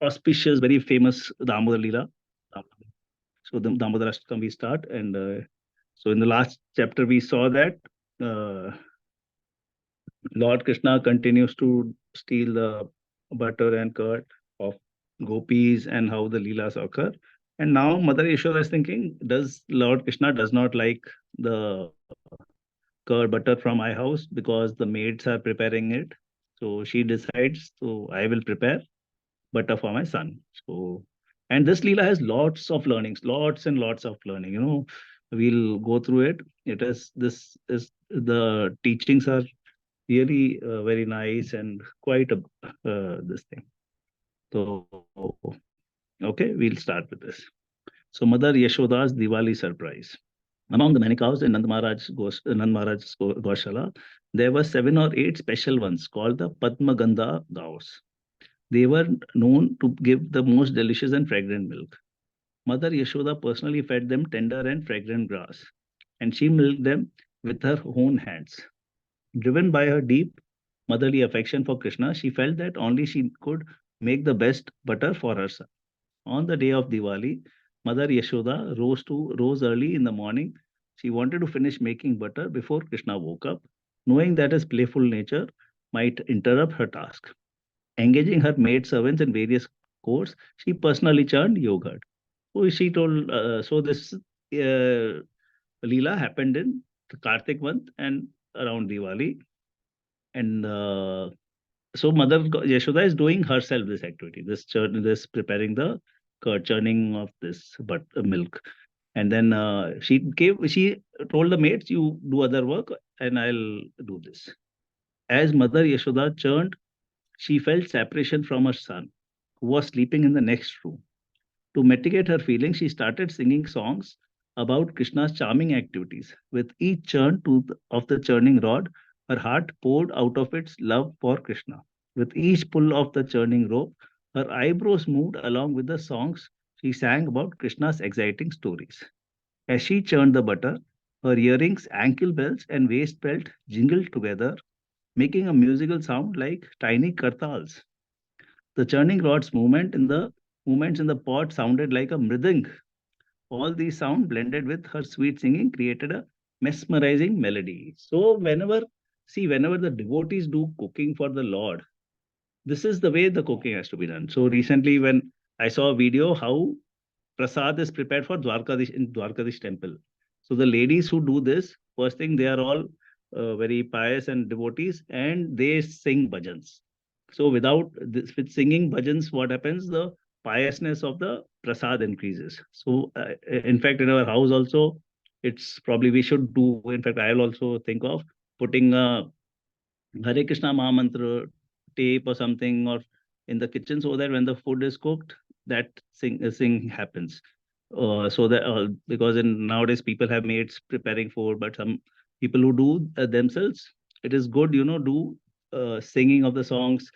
auspicious, very famous Damodar Lila. So the Damodar Ashtakam we start, and so in the last chapter we saw that Lord Krishna continues to steal the butter and curd of gopis and how the Leelas occur. And now Mother Yashoda is thinking, does Lord Krishna does not like the curd butter from my house because the maids are preparing it. So she decides, so I will prepare butter for my son. So, and this Leela has lots of learnings, lots and lots of learning. We'll go through it. It is this is the teachings are really very nice and quite a this thing. So, okay, we'll start with this. So, Mother Yashoda's Diwali surprise. Among the many cows in Nand Maharaj's Goshala, there were 7 or 8 special ones called the Padma Gandha cows. They were known to give the most delicious and fragrant milk. Mother Yashoda personally fed them tender and fragrant grass, and she milked them with her own hands. Driven by her deep motherly affection for Krishna, she felt that only she could make the best butter for her son. On the day of Diwali, Mother Yashoda rose early in the morning. She wanted to finish making butter before Krishna woke up, knowing that his playful nature might interrupt her task. Engaging her maid servants in various chores, she personally churned yogurt. So she told, so this Leela happened in the Kartik month and around Diwali. And so Mother Yashoda is doing herself this activity, this preparing the curd, churning of this milk. And then she told the maids, you do other work and I'll do this. As Mother Yashoda churned, she felt separation from her son, who was sleeping in the next room. To mitigate her feelings, she started singing songs about Krishna's charming activities. With each of the churning rod, her heart poured out of its love for Krishna. With each pull of the churning rope, her eyebrows moved along with the songs she sang about Krishna's exciting stories. As she churned the butter, her earrings, ankle belts, and waist belt jingled together, making a musical sound like tiny kartals. The churning rod's movements in the pot sounded like a mridang. All these sounds blended with her sweet singing created a mesmerizing melody. So whenever the devotees do cooking for the Lord, this is the way the cooking has to be done. So recently when I saw a video how prasad is prepared for Dwarkadish in Dwarkadish temple. So the ladies who do this, first thing they are all very pious and devotees, and they sing bhajans. So with singing bhajans, what happens? The piousness of the prasad increases. So in fact, in our house also, it's probably we should do. In fact, I'll also think of putting a Hare Krishna Mahamantra tape or something or in the kitchen so that when the food is cooked, that sing happens. So that because in nowadays people have maids preparing food, but some people who do themselves, it is good, do singing of the songs,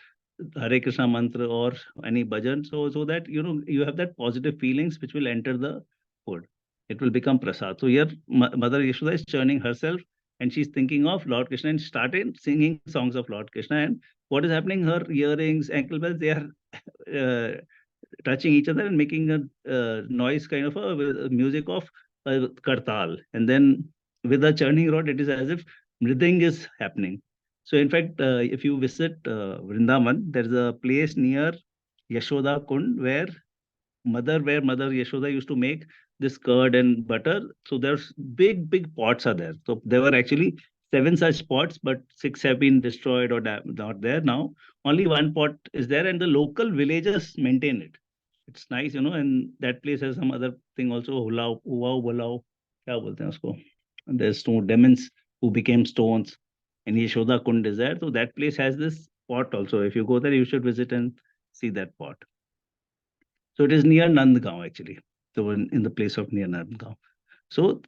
Hare Krishna mantra or any bhajan, so that you have that positive feelings which will enter the food. It will become prasad. So here Mother Yashoda is churning herself and she's thinking of Lord Krishna and started singing songs of Lord Krishna. And what is happening? Her earrings, ankle bells, they are touching each other and making a noise kind of a music of kartal. And then with the churning rod, it is as if mriding is happening. So in fact, if you visit Vrindavan, there is a place near Yashoda Kund where Mother Yashoda used to make this curd and butter. So there's big pots are there. So there were actually 7 such pots, but 6 have been destroyed or not there now. Only one pot is there, and the local villagers maintain it. It's nice, and that place has some other thing also, hulao, kya bolte hain usko? And there's stone demons who became stones, and Yashoda Kund is there. So that place has this pot also. If you go there, you should visit and see that pot. So it is near Nandgaon actually. So in the place of near Nandgaon. So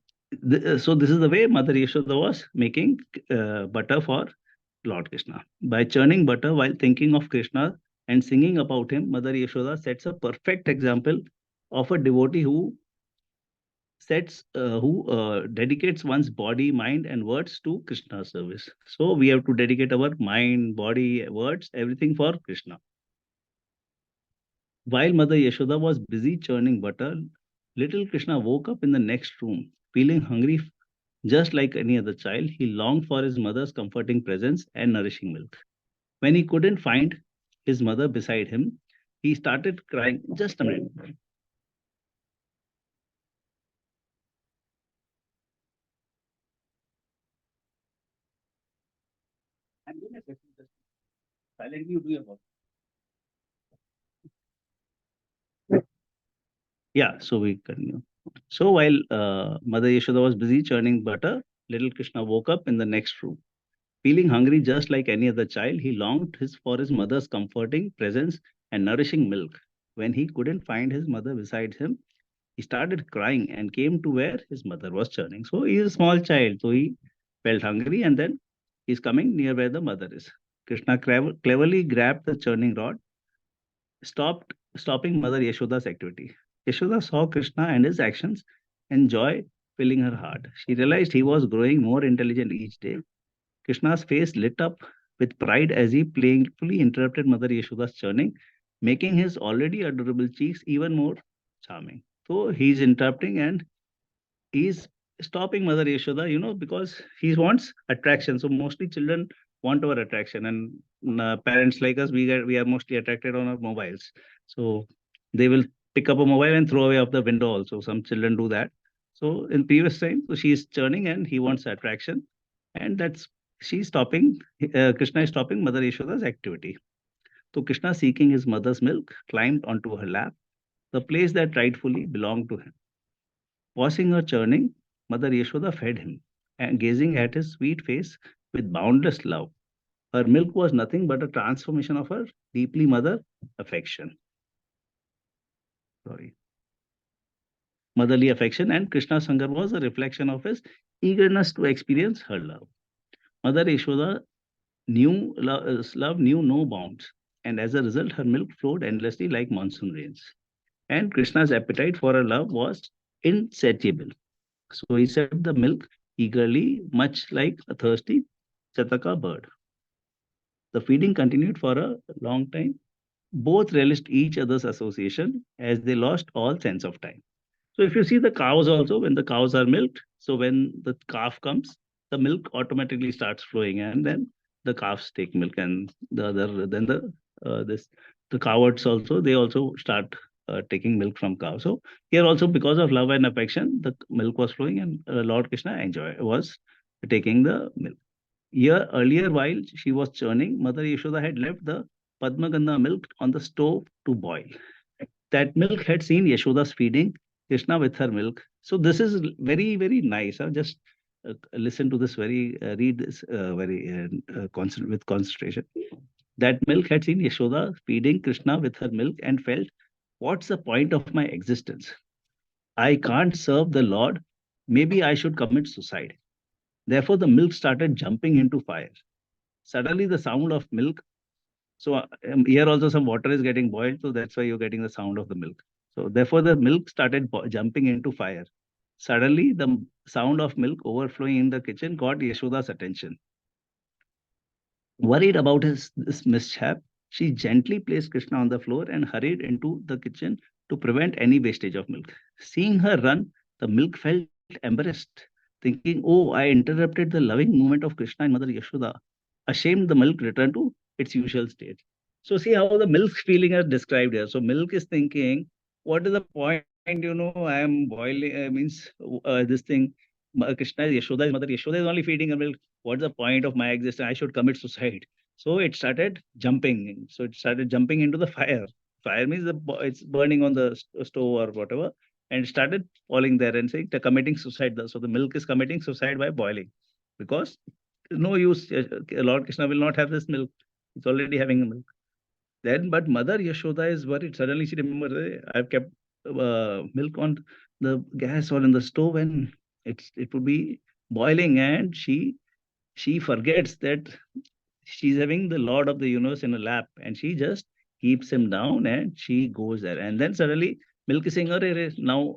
so this is the way Mother Yashoda was making butter for Lord Krishna. By churning butter while thinking of Krishna and singing about him, Mother Yashoda sets a perfect example of a devotee who dedicates one's body, mind, and words to Krishna's service. So we have to dedicate our mind, body, words, everything for Krishna. While Mother Yashoda was busy churning butter, little Krishna woke up in the next room, feeling hungry just like any other child. He longed for his mother's comforting presence and nourishing milk. When he couldn't find his mother beside him, he started crying. Just a minute. I'm doing a question. Just silently you do your work. Yeah, so we continue. So while Mother Yashoda was busy churning butter, little Krishna woke up in the next room. Feeling hungry just like any other child, he longed for his mother's comforting presence and nourishing milk. When he couldn't find his mother beside him, he started crying and came to where his mother was churning. So he is a small child, so he felt hungry and then he's coming near where the mother is. Krishna cleverly grabbed the churning rod, stopping Mother Yashoda's activity. Yashoda saw Krishna and his actions and joy filling her heart. She realized he was growing more intelligent each day. Krishna's face lit up with pride as he playfully interrupted Mother Yashoda's churning, making his already adorable cheeks even more charming. So he's interrupting and he's stopping Mother Yashoda, because he wants attraction. So mostly children want our attraction, and parents like us, we are mostly attracted on our mobiles. So they will pick up a mobile and throw away out the window. Also, some children do that. So in previous time, so she's churning and he wants attraction, and that's she's stopping. Krishna is stopping Mother Yashoda's activity. So Krishna, seeking his mother's milk, climbed onto her lap, the place that rightfully belonged to him. Watching her churning, Mother Yashoda fed him, and gazing at his sweet face with boundless love. Her milk was nothing but a transformation of her deeply mother affection. Sorry. Motherly affection, and Krishna's hunger was a reflection of his eagerness to experience her love. Mother Yashoda love knew no bounds, and as a result, her milk flowed endlessly like monsoon rains. And Krishna's appetite for her love was insatiable. So he sipped the milk eagerly, much like a thirsty Chataka bird. The feeding continued for a long time. Both relished each other's association as they lost all sense of time. So if you see the cows also, when the cows are milked, so when the calf comes, the milk automatically starts flowing, and then the calves take milk, and the other then the cowards also, they also start taking milk from cows. So here also, because of love and affection, the milk was flowing, and Lord Krishna was taking the milk. Year earlier, while she was churning, Mother Yashoda had left the Padmaganda milk on the stove to boil. That milk had seen Yashoda's feeding Krishna with her milk. So this is very, very nice. Just listen to this read this with concentration. That milk had seen Yashoda feeding Krishna with her milk and felt, what's the point of my existence? I can't serve the Lord. Maybe I should commit suicide. Therefore, the milk started jumping into fire. Suddenly, the sound of milk. So here also some water is getting boiled, so that's why you're getting the sound of the milk. So therefore, the milk started jumping into fire. Suddenly, the sound of milk overflowing in the kitchen got Yashoda's attention. Worried about this mishap, she gently placed Krishna on the floor and hurried into the kitchen to prevent any wastage of milk. Seeing her run, the milk felt embarrassed, thinking, oh, I interrupted the loving movement of Krishna and Mother Yashoda. Ashamed, the milk returned to its usual state. So see how the milk feeling is described here. So milk is thinking, what is the point? I am boiling, means this thing, Krishna is Yashoda's mother. Yashoda is only feeding her milk. What's the point of my existence? I should commit suicide. So it started jumping. So it started jumping into the fire. Fire means it's burning on the stove or whatever, and it started falling there and saying, committing suicide. So the milk is committing suicide by boiling, because no use. Lord Krishna will not have this milk. It's already having milk. Then, but Mother Yashoda is worried. Suddenly she remembers, I've kept milk on the gas or in the stove, and it would be boiling, and she forgets that she's having the Lord of the universe in her lap, and she just keeps him down, and she goes there. And then suddenly milk is saying, "Arre, now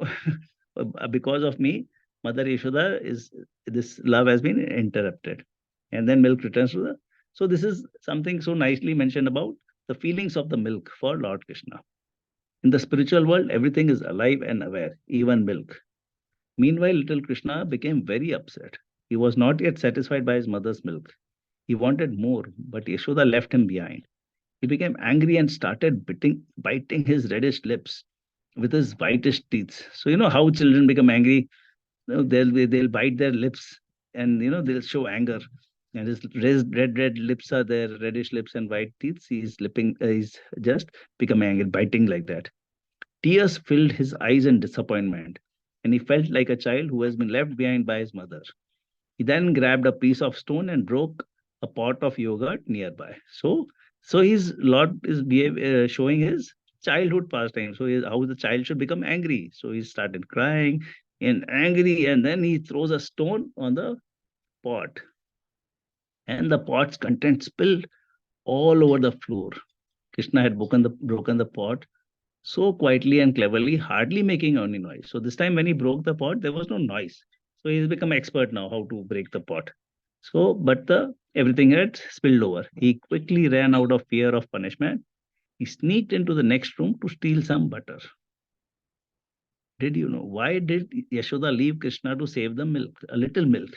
because of me, Mother Yashoda is this love has been interrupted." And then milk returns to the. So this is something so nicely mentioned about the feelings of the milk for Lord Krishna. In the spiritual world, everything is alive and aware, even milk. Meanwhile, little Krishna became very upset. He was not yet satisfied by his mother's milk. He wanted more, but Yashoda left him behind. He became angry and started biting his reddish lips with his whitish teeth. So you know how children become angry. They'll bite their lips, and they'll show anger. And his red lips are there, reddish lips and white teeth. He's just become angry, biting like that. Tears filled his eyes in disappointment, and he felt like a child who has been left behind by his mother. He then grabbed a piece of stone and broke a pot of yogurt nearby. So his Lord is showing his childhood pastime. So how the child should become angry. So he started crying and angry, and then he throws a stone on the pot, and the pot's contents spilled all over the floor. Krishna had broken the pot so quietly and cleverly, hardly making any noise. So this time when he broke the pot, there was no noise. So he's become expert now how to break the pot. So, but the everything had spilled over. He quickly ran out of fear of punishment. He sneaked into the next room to steal some butter. Did you know why did Yashoda leave Krishna to save the milk, a little milk?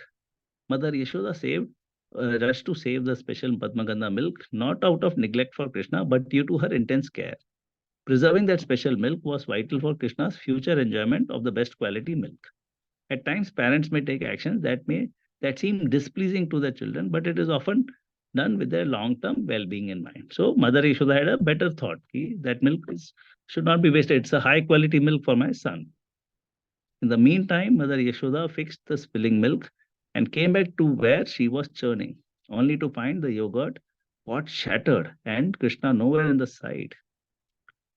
Mother Yashoda rushed to save the special Padmagandha milk, not out of neglect for Krishna, but due to her intense care. Preserving that special milk was vital for Krishna's future enjoyment of the best quality milk. At times, parents may take actions that seem displeasing to their children, but it is often done with their long-term well-being in mind. So, Mother Yashoda had a better thought. That should not be wasted. It's a high-quality milk for my son. In the meantime, Mother Yashoda fixed the spilling milk and came back to where she was churning, only to find the yogurt pot shattered and Krishna nowhere in the sight.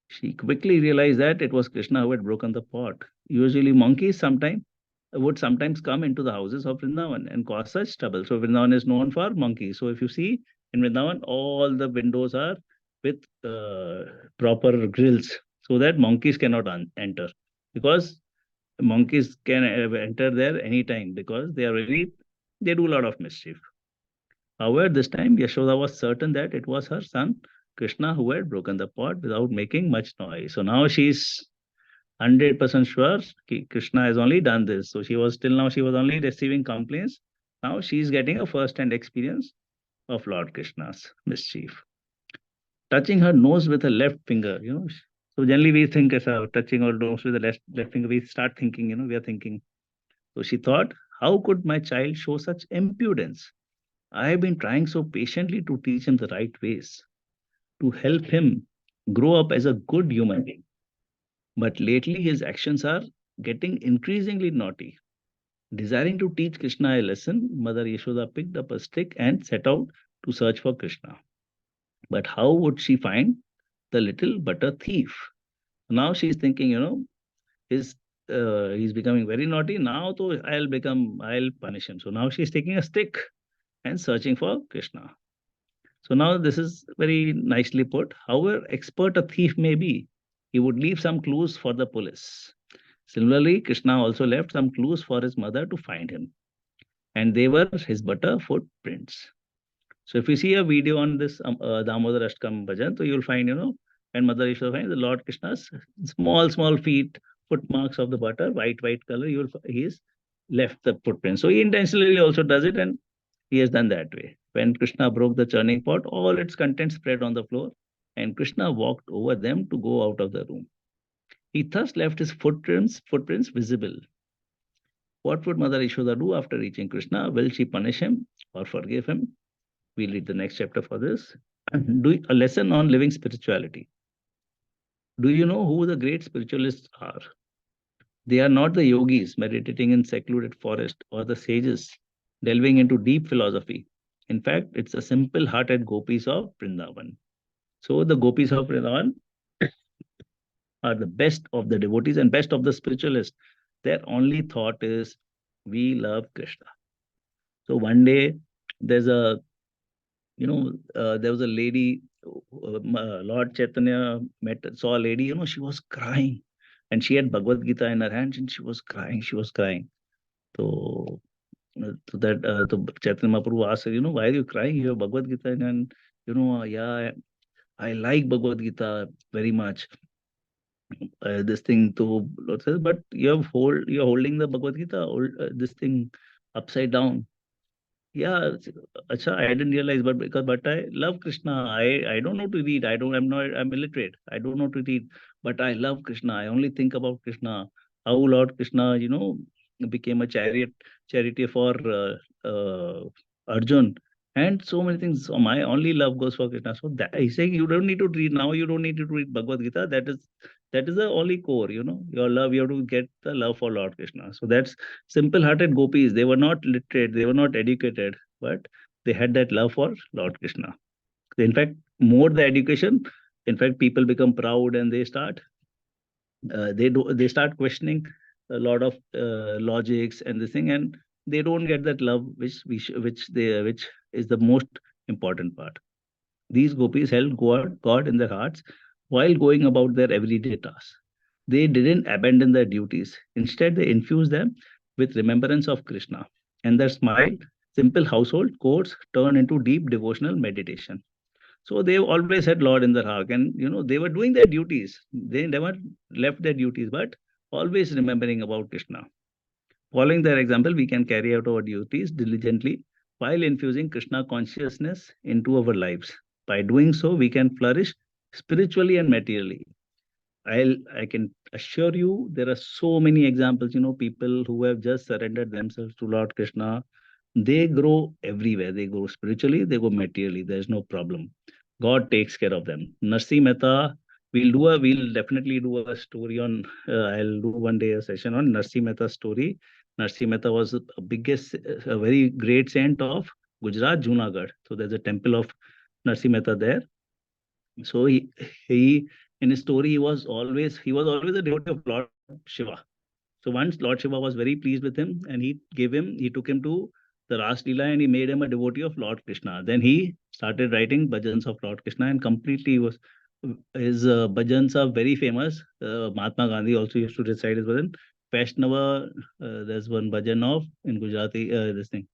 She quickly realized that it was Krishna who had broken the pot. Usually, monkeys would sometimes come into the houses of Vrindavan and cause such trouble. So, Vrindavan is known for monkeys. So, if you see in Vrindavan, all the windows are with proper grills so that monkeys cannot enter. Because monkeys can enter there anytime because they do a lot of mischief. However, this time Yashoda was certain that it was her son Krishna who had broken the pot without making much noise. So now she's 100% sure Krishna has only done this. So she was only receiving complaints. Now she's getting a first-hand experience of Lord Krishna's mischief. Touching her nose with her left finger, So generally we think as touching our nose with the left finger, we start thinking, we are thinking. So she thought, how could my child show such impudence? I have been trying so patiently to teach him the right ways, to help him grow up as a good human being. But lately, his actions are getting increasingly naughty. Desiring to teach Krishna a lesson, Mother Yashoda picked up a stick and set out to search for Krishna. But how would she find the little butter thief? Now she's thinking, his he's becoming very naughty. Now, so I'll punish him. So now she's taking a stick and searching for Krishna. So now this is very nicely put. However expert a thief may be, he would leave some clues for the police. Similarly, Krishna also left some clues for his mother to find him, and they were his butter footprints. So if you see a video on this Damodar Ashtakam Bhajan, so you'll find, and Mother Yashoda finds the Lord Krishna's small feet, footmarks of the butter, white color, he's left the footprint. So he intentionally also does it, and he has done that way. When Krishna broke the churning pot, all its contents spread on the floor, and Krishna walked over them to go out of the room. He thus left his footprints visible. What would Mother Yashoda do after reaching Krishna? Will she punish him or forgive him? We'll read the next chapter for this. Do a lesson on living spirituality. Do you know who the great spiritualists are? They are not the yogis meditating in secluded forest or the sages delving into deep philosophy. In fact, it's the simple-hearted gopis of Vrindavan. So the gopis of Vrindavan are the best of the devotees and best of the spiritualists. Their only thought is, we love Krishna. So one day, there's a, there was a lady, Lord Chaitanya saw a lady, she was crying. And she had Bhagavad Gita in her hands and she was crying. So, Chaitanya Mahaprabhu asked her, why are you crying? You have Bhagavad Gita and, yeah, I like Bhagavad Gita very much. this thing to Lord says, but you're holding the Bhagavad Gita, this thing upside down. Yeah, acha, I didn't realize, but I love Krishna. I don't know to read. I'm illiterate. I don't know to read, but I love Krishna. I only think about Krishna. How Lord Krishna, became a charity for Arjun, and so many things. So my only love goes for Krishna. So that he's saying you don't need to read now. You don't need to read Bhagavad Gita. That is the only core. Your love. You have to get the love for Lord Krishna. So that's simple-hearted gopis. They were not literate, they were not educated, but they had that love for Lord Krishna. In fact, more the education, in fact, people become proud and they start questioning a lot of logics and this thing, and they don't get that love which is the most important part. These gopis held God in their hearts while going about their everyday tasks. They didn't abandon their duties. Instead, they infused them with remembrance of Krishna. And their smile, simple household chores turned into deep devotional meditation. So they always had Lord in their heart, and they were doing their duties. They never left their duties, but always remembering about Krishna. Following their example, we can carry out our duties diligently while infusing Krishna consciousness into our lives. By doing so, we can flourish spiritually and materially. I can assure you there are so many examples, people who have just surrendered themselves to Lord Krishna. They grow everywhere. They grow spiritually, they go materially. There's no problem. God takes care of them. Narsi Mehta, we'll definitely do a story on, I'll do one day a session on Narsi Mehta's story. Narsi Mehta was a biggest, a very great saint of Gujarat, Junagadh. So there's a temple of Narsi Mehta there. So he in his story he was always a devotee of Lord Shiva. So once Lord Shiva was very pleased with him, and he took him to the Ras Leela, and he made him a devotee of Lord Krishna. Then he started writing bhajans of Lord Krishna, and completely was his bhajans are very famous. Mahatma Gandhi also used to recite his bhajan. Vaishnava, there's one bhajan of in Gujarati, this thing.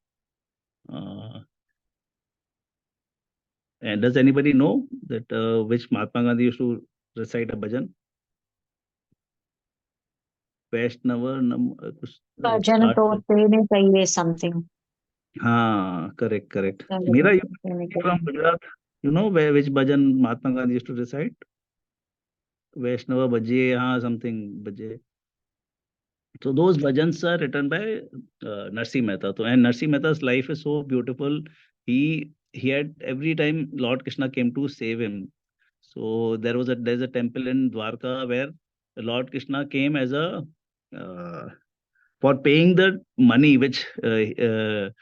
Uh, and does anybody know that which Mahatma Gandhi used to recite a bhajan? वैष्णव कुछ भजन start तो कर. देने चाहिए something हाँ, correct, correct. Meera, you from Gujarat, which bhajan Mahatma Gandhi used to recite? Vaishnava Bhaje, हाँ, something Bhaje. So those bhajans are written by Narsi Mehta. So, and Narsi Mehta's life is so beautiful. He had every time Lord Krishna came to save him. So there's a temple in Dwarka where Lord Krishna came as a for paying the money which Narsi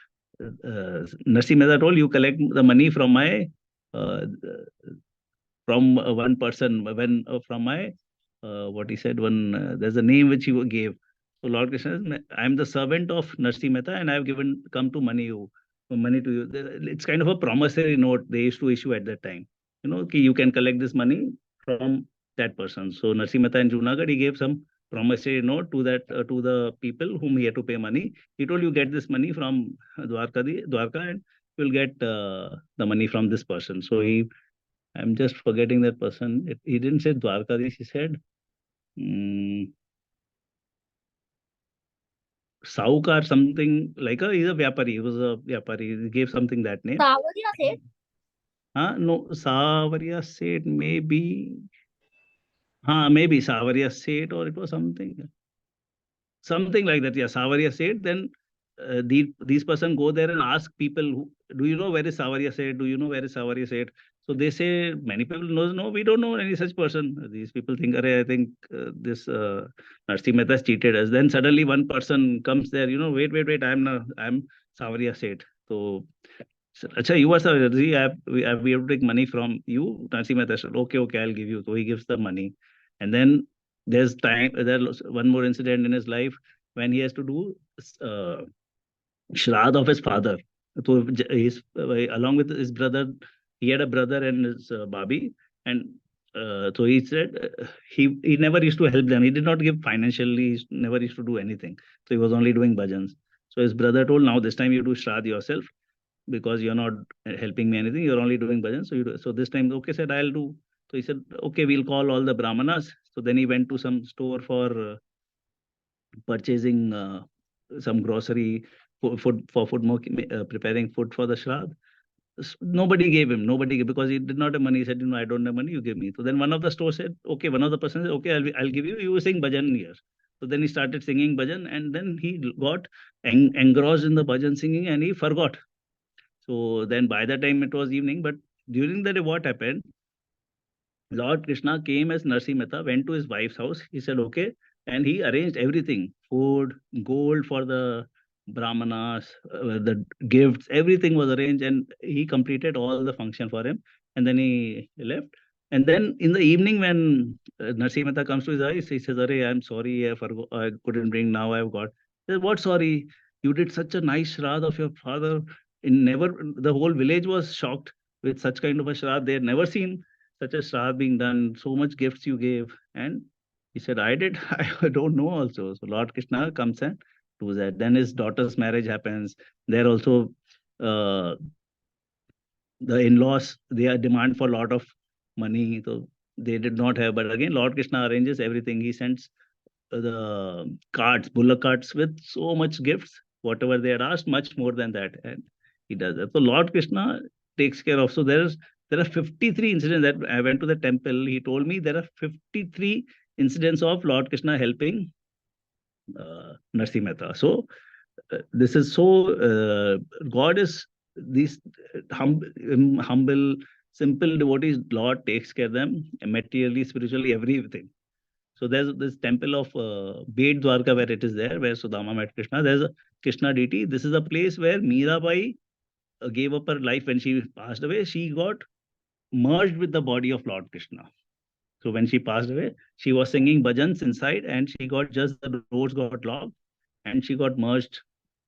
Mehta told, you collect the money from my uh, one person when from my what he said, one there's a name which he gave. So Lord Krishna says, I am the servant of Narsi Mehta, and I have come to money to you. It's kind of a promissory note they used to issue at that time. Okay, you can collect this money from that person. So Narsi Mehta in Junagadh, he gave some promissory note to the people whom he had to pay money. He told, you get this money from Dwarka, and you'll get the money from this person. So I'm just forgetting that person. He didn't say Dwarkadish, he said mm, Saukar, something like he's a Vyapari. He was a Vyapari. He gave something that name. सावरिया सेठ No, Savaria Seth, maybe. Maybe Savaria Seth, or it was something like that. Yeah, Savaria said. Then these person go there and ask people, do you know where is Savaria said? Do you know where is Savaria said? So they say, many people knows, no, we don't know any such person. These people think, Arey, I think this Narsi Mehta has cheated us. Then suddenly one person comes there, wait, I'm Savaria said. So, Acha, you are Savaria. See, we have to take money from you. Narsi Mehta said, okay, I'll give you. So he gives the money. And then there's one more incident in his life when he has to do uh, Shraddh of his father. So along with his brother, he had a brother and his Babi, and so he said he never used to help them. He did not give financially. He never used to do anything. So he was only doing bhajans. So his brother told, now this time you do Shraddh yourself, because you're not helping me anything. You're only doing bhajans. So this time, okay, said, I'll do. So he said, okay, we'll call all the brahmanas. So then he went to some store for purchasing some grocery for food, preparing food for the Shraddh. Nobody gave him, because he did not have money. He said, I don't have money, you give me. So then one of the stores said, okay, one of the person said, okay, I'll give you. You sing bhajan here. So then he started singing bhajan, and then he got engrossed in the bhajan singing, and he forgot. So then by the time it was evening, but during the day, what happened? Lord Krishna came as Narsi Mehta, went to his wife's house. He said, okay. And he arranged everything, food, gold for the brahmanas, the gifts, everything was arranged. And he completed all the function for him. And then he left. And then in the evening, when Narsi Mehta comes to his house, he says, Arey, I'm sorry, I couldn't bring, now I've got. He said, what sorry? You did such a nice shraddh of your father. In never, the whole village was shocked with such kind of a shraddh. They had never seen such a shraddh being done, so much gifts you gave. And he said, I did. I don't know also. So Lord Krishna comes and does that. Then his daughter's marriage happens. There also, uh, the in-laws, they are demand for a lot of money. So they did not have. But again, Lord Krishna arranges everything. He sends the carts, bullock carts with so much gifts, whatever they had asked, much more than that. And he does that. So Lord Krishna takes care of. So there are 53 incidents that I went to the temple. He told me there are 53 incidents of Lord Krishna helping Narsi Mehta. So this is so God is these humble, simple devotees. Lord takes care of them materially, spiritually, everything. So there's this temple of Bed Dwarka where it is there, where Sudama met Krishna. There's a Krishna deity. This is a place where Mirabai gave up her life when she passed away. She got merged with the body of Lord Krishna. So when she passed away, she was singing bhajans inside, and she got just the doors got locked, and she got merged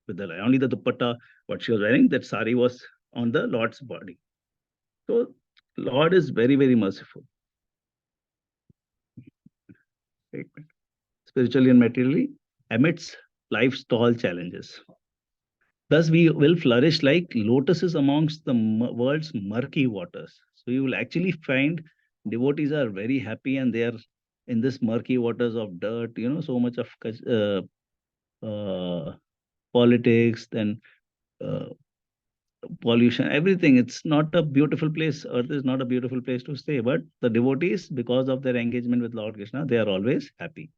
with the light. Only the dupatta, what she was wearing, that sari was on the Lord's body. So Lord is very, very merciful, spiritually and materially, amidst life's tall challenges. Thus, we will flourish like lotuses amongst the world's murky waters. So you will actually find devotees are very happy, and they are in this murky waters of dirt, so much of uh, politics, then uh, pollution, everything. It's not a beautiful place. Earth is not a beautiful place to stay. But the devotees, because of their engagement with Lord Krishna, they are always happy.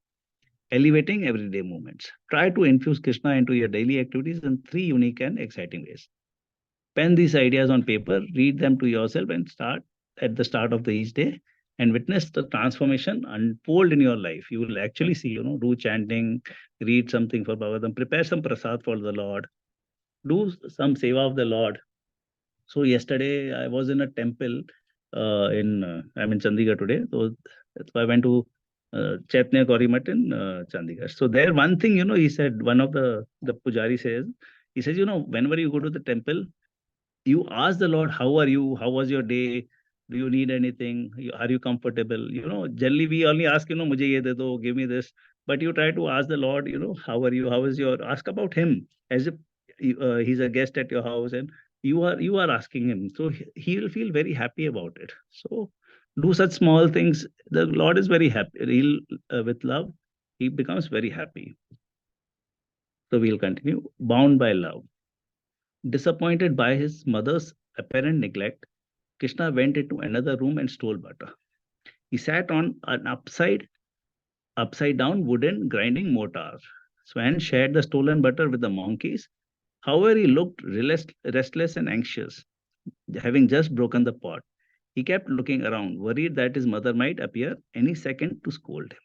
Elevating everyday movements. Try to infuse Krishna into your daily activities in 3 unique and exciting ways. Pen these ideas on paper, read them to yourself, and start at the start of the each day and witness the transformation unfold in your life. You will actually see, do chanting, read something for Bhagavatam, prepare some prasad for the Lord, do some seva of the Lord. So yesterday I was in a temple I'm in Chandigarh today. So that's why I went to Chaitanya Gauri Math in Chandigarh. So there, one thing, he said, one of the pujari says, he says, whenever you go to the temple, you ask the Lord, how are you? How was your day? Do you need anything? Are you comfortable? Generally we only ask, mujhe ye de do, give me this. But you try to ask the Lord, how are you? How is your, ask about him as if he's a guest at your house, and you are asking him. So he will feel very happy about it. So do such small things. The Lord is very happy. With love, he becomes very happy. So we'll continue. Bound by love. Disappointed by his mother's apparent neglect, Krishna went into another room and stole butter. He sat on an upside down wooden grinding mortar. Swan shared the stolen butter with the monkeys. However, he looked restless and anxious, having just broken the pot. He kept looking around, worried that his mother might appear any second to scold him.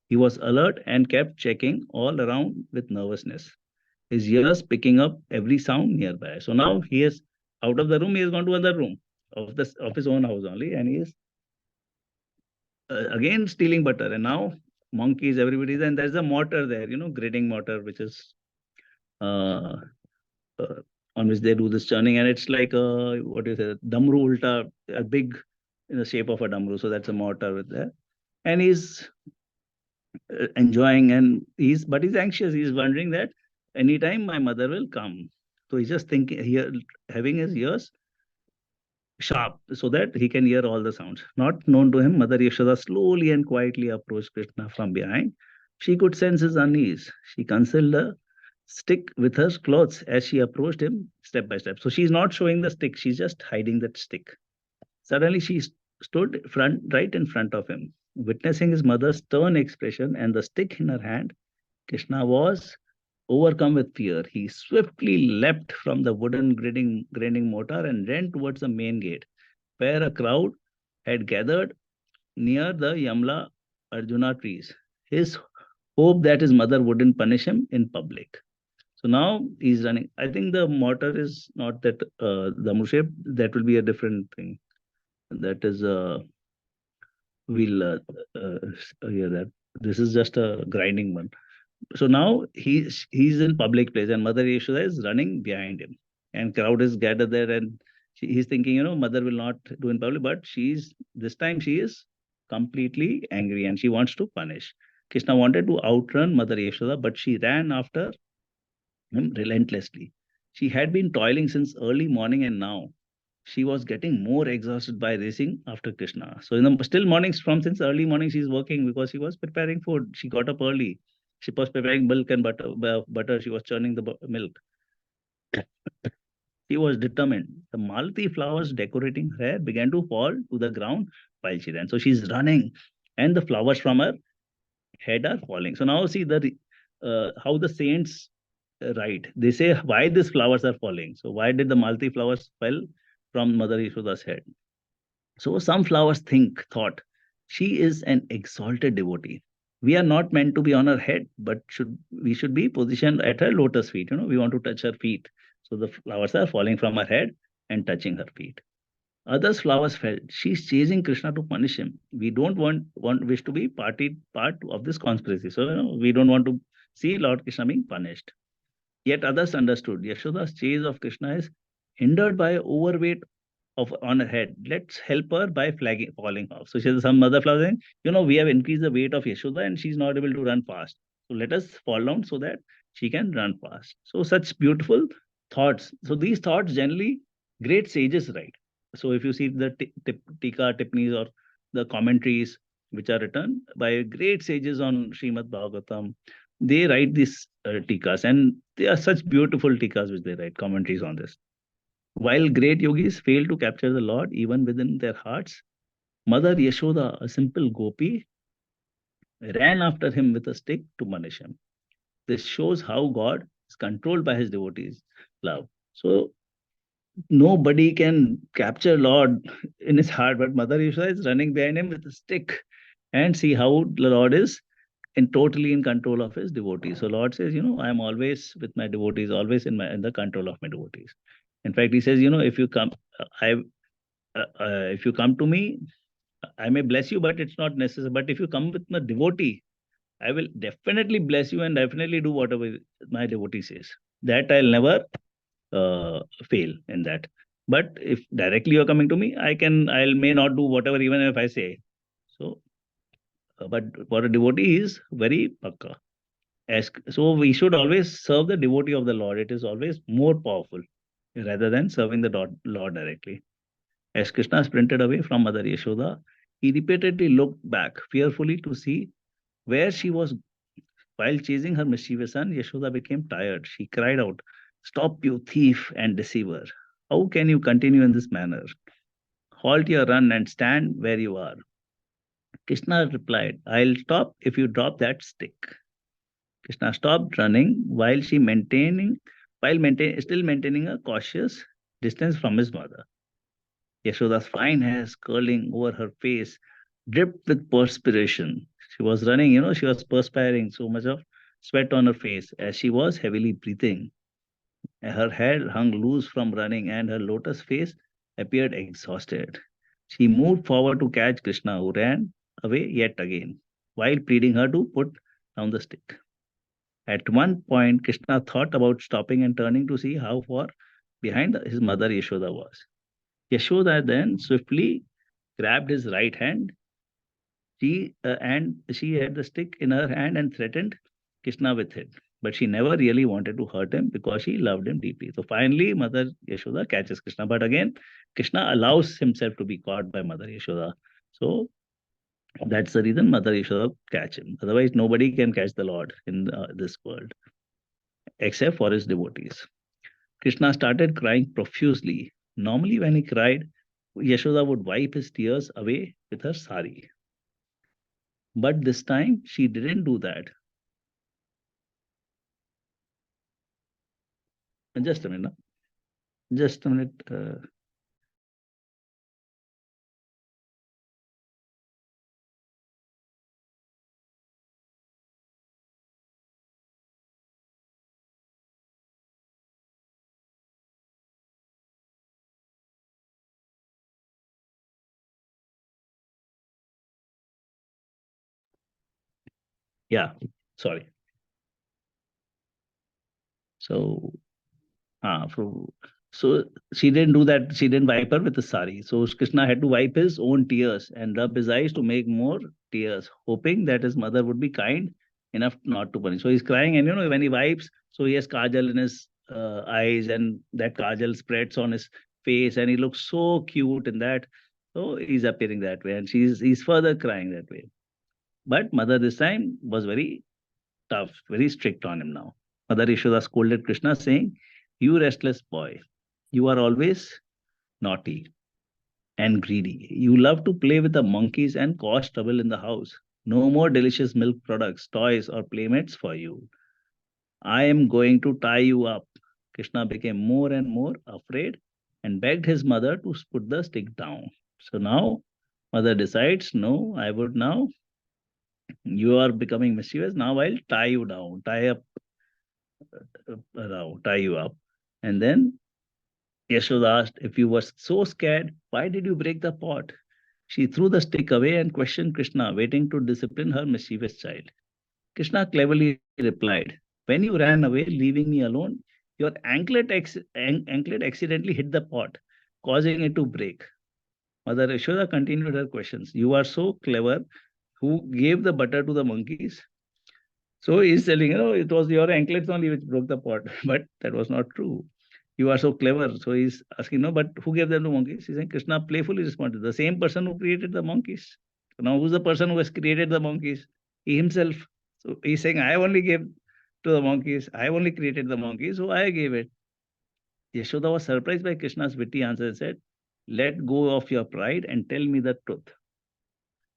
He was alert and kept checking all around with nervousness, his ears picking up every sound nearby. So now he is out of the room, he has gone to another room of his own house only, and he is again stealing butter. And now monkeys, everybody's, and there's a mortar there, grading mortar, which is uh, uh, on which they do this churning, and it's like a, what is it, damru ulta, a big in the shape of a damru. So that's a mortar with that, and he's enjoying, and he's anxious. He's wondering that anytime my mother will come. So he's just thinking here, having his ears sharp so that he can hear all the sounds. Not known to him, Mother Yashoda slowly and quietly approached Krishna from behind. She could sense his unease. She concealed the stick with her clothes as she approached him step by step. So she's not showing the stick, she's just hiding that stick. Suddenly she stood right in front of him. Witnessing his mother's stern expression and the stick in her hand, Krishna was overcome with fear. He swiftly leapt from the wooden grinding mortar and ran towards the main gate, where a crowd had gathered near the Yamla Arjuna trees. His hope that his mother wouldn't punish him in public. So now he's running. I think the mortar is not that the shape. That will be a different thing. That is we'll uh, hear that. This is just a grinding one. So now he's in public place and Mother Yashoda is running behind him, and crowd is gathered there, and he's thinking, mother will not do in public, but she's this time she is completely angry and she wants to punish. Krishna wanted to outrun Mother Yashoda, but she ran after him relentlessly. She had been toiling since early morning, and now she was getting more exhausted by racing after Krishna. So in the still mornings, from since early morning, she's working because she was preparing food. She got up early. She was preparing milk and butter. She was churning the milk. She was determined. The Malati flowers decorating her hair began to fall to the ground while she ran. So she's running, and the flowers from her head are falling. So now see the how the saints write. They say why these flowers are falling. So why did the Malati flowers fell from Mother Yashoda's head? So some flowers thought, she is an exalted devotee. We are not meant to be on her head, but we should be positioned at her lotus feet. We want to touch her feet. So the flowers are falling from her head and touching her feet. Others flowers felt, she's chasing Krishna to punish him. We don't wish to be part of this conspiracy. So we don't want to see Lord Krishna being punished. Yet others understood Yashoda's chase of Krishna is hindered by overweight of on her head. Let's help her by falling off. So she has some mother flower saying, we have increased the weight of Yashoda and she's not able to run fast. So let us fall down so that she can run fast. So such beautiful thoughts. So these thoughts generally great sages write. So if you see the tika, tipnis or the commentaries which are written by great sages on Srimad Bhagavatam, they write these tikas, and they are such beautiful tikas which they write commentaries on this. While great yogis fail to capture the Lord even within their hearts, Mother Yashoda, a simple gopi, ran after him with a stick to punish him. This shows how God is controlled by his devotees' love. So nobody can capture Lord in his heart, but Mother Yashoda is running behind him with a stick, and see how the Lord is totally in control of his devotees. So Lord says, I am always with my devotees, always in the control of my devotees. In fact, he says, if you come, if you come to me, I may bless you, but it's not necessary. But if you come with my devotee, I will definitely bless you and definitely do whatever my devotee says. That I'll never fail in that. But if directly you're coming to me, I may not do whatever even if I say. So, but for a devotee is very pakka. So we should always serve the devotee of the Lord. It is always more powerful rather than serving the Lord directly. As Krishna sprinted away from Mother Yashoda, he repeatedly looked back fearfully to see where she was. While chasing her mischievous son, Yashoda became tired. She cried out, "Stop, you thief and deceiver! How can you continue in this manner? Halt your run and stand where you are." Krishna replied, "I'll stop if you drop that stick." Krishna stopped running still maintaining a cautious distance from his mother. Yashoda's fine hairs curling over her face dripped with perspiration. She was running, she was perspiring, so much of sweat on her face as she was heavily breathing. Her head hung loose from running, and her lotus face appeared exhausted. She moved forward to catch Krishna, who ran away yet again, while pleading her to put down the stick. At one point, Krishna thought about stopping and turning to see how far behind his mother Yashoda was. Yashoda then swiftly grabbed his right hand. She had the stick in her hand and threatened Krishna with it. but she never really wanted to hurt him because she loved him deeply. So finally, Mother Yashoda catches Krishna. But again, Krishna allows himself to be caught by Mother Yashoda. So that's the reason Mother Yashoda catch him. Otherwise, nobody can catch the Lord in this world except for his devotees. Krishna started crying profusely. Normally, when he cried, Yashoda would wipe his tears away with her sari. But this time, she didn't do that. Just a minute. Just a minute. Yeah, sorry. So, so, so she didn't do that. She didn't wipe her with the sari. So Krishna had to wipe his own tears and rub his eyes to make more tears, hoping that his mother would be kind enough not to punish. So he's crying, and when he wipes, so he has kajal in his eyes, and that kajal spreads on his face, and he looks so cute in that. So he's appearing that way, and he's further crying that way. But mother this time was very tough, very strict on him now. Mother Yashoda scolded Krishna, saying, "You restless boy, you are always naughty and greedy. You love to play with the monkeys and cause trouble in the house. No more delicious milk products, toys, or playmates for you. I am going to tie you up." Krishna became more and more afraid and begged his mother to put the stick down. So now, mother decides, no, I would now, you are becoming mischievous. Now I'll tie you down, tie you up. And then Yashoda asked, if you were so scared, why did you break the pot? She threw the stick away and questioned Krishna, waiting to discipline her mischievous child. Krishna cleverly replied, when you ran away, leaving me alone, your anklet accidentally hit the pot, causing it to break. Mother Yashoda continued her questions. You are so clever. Who gave the butter to the monkeys? So he's telling, it was your anklets only which broke the pot. But that was not true. You are so clever. So he's asking, no, but who gave them to monkeys? He's saying, Krishna playfully responded, the same person who created the monkeys. So now who's the person who has created the monkeys? He himself. So he's saying, I only gave to the monkeys. I only created the monkeys, so I gave it. Yashoda was surprised by Krishna's witty answer and said, let go of your pride and tell me the truth.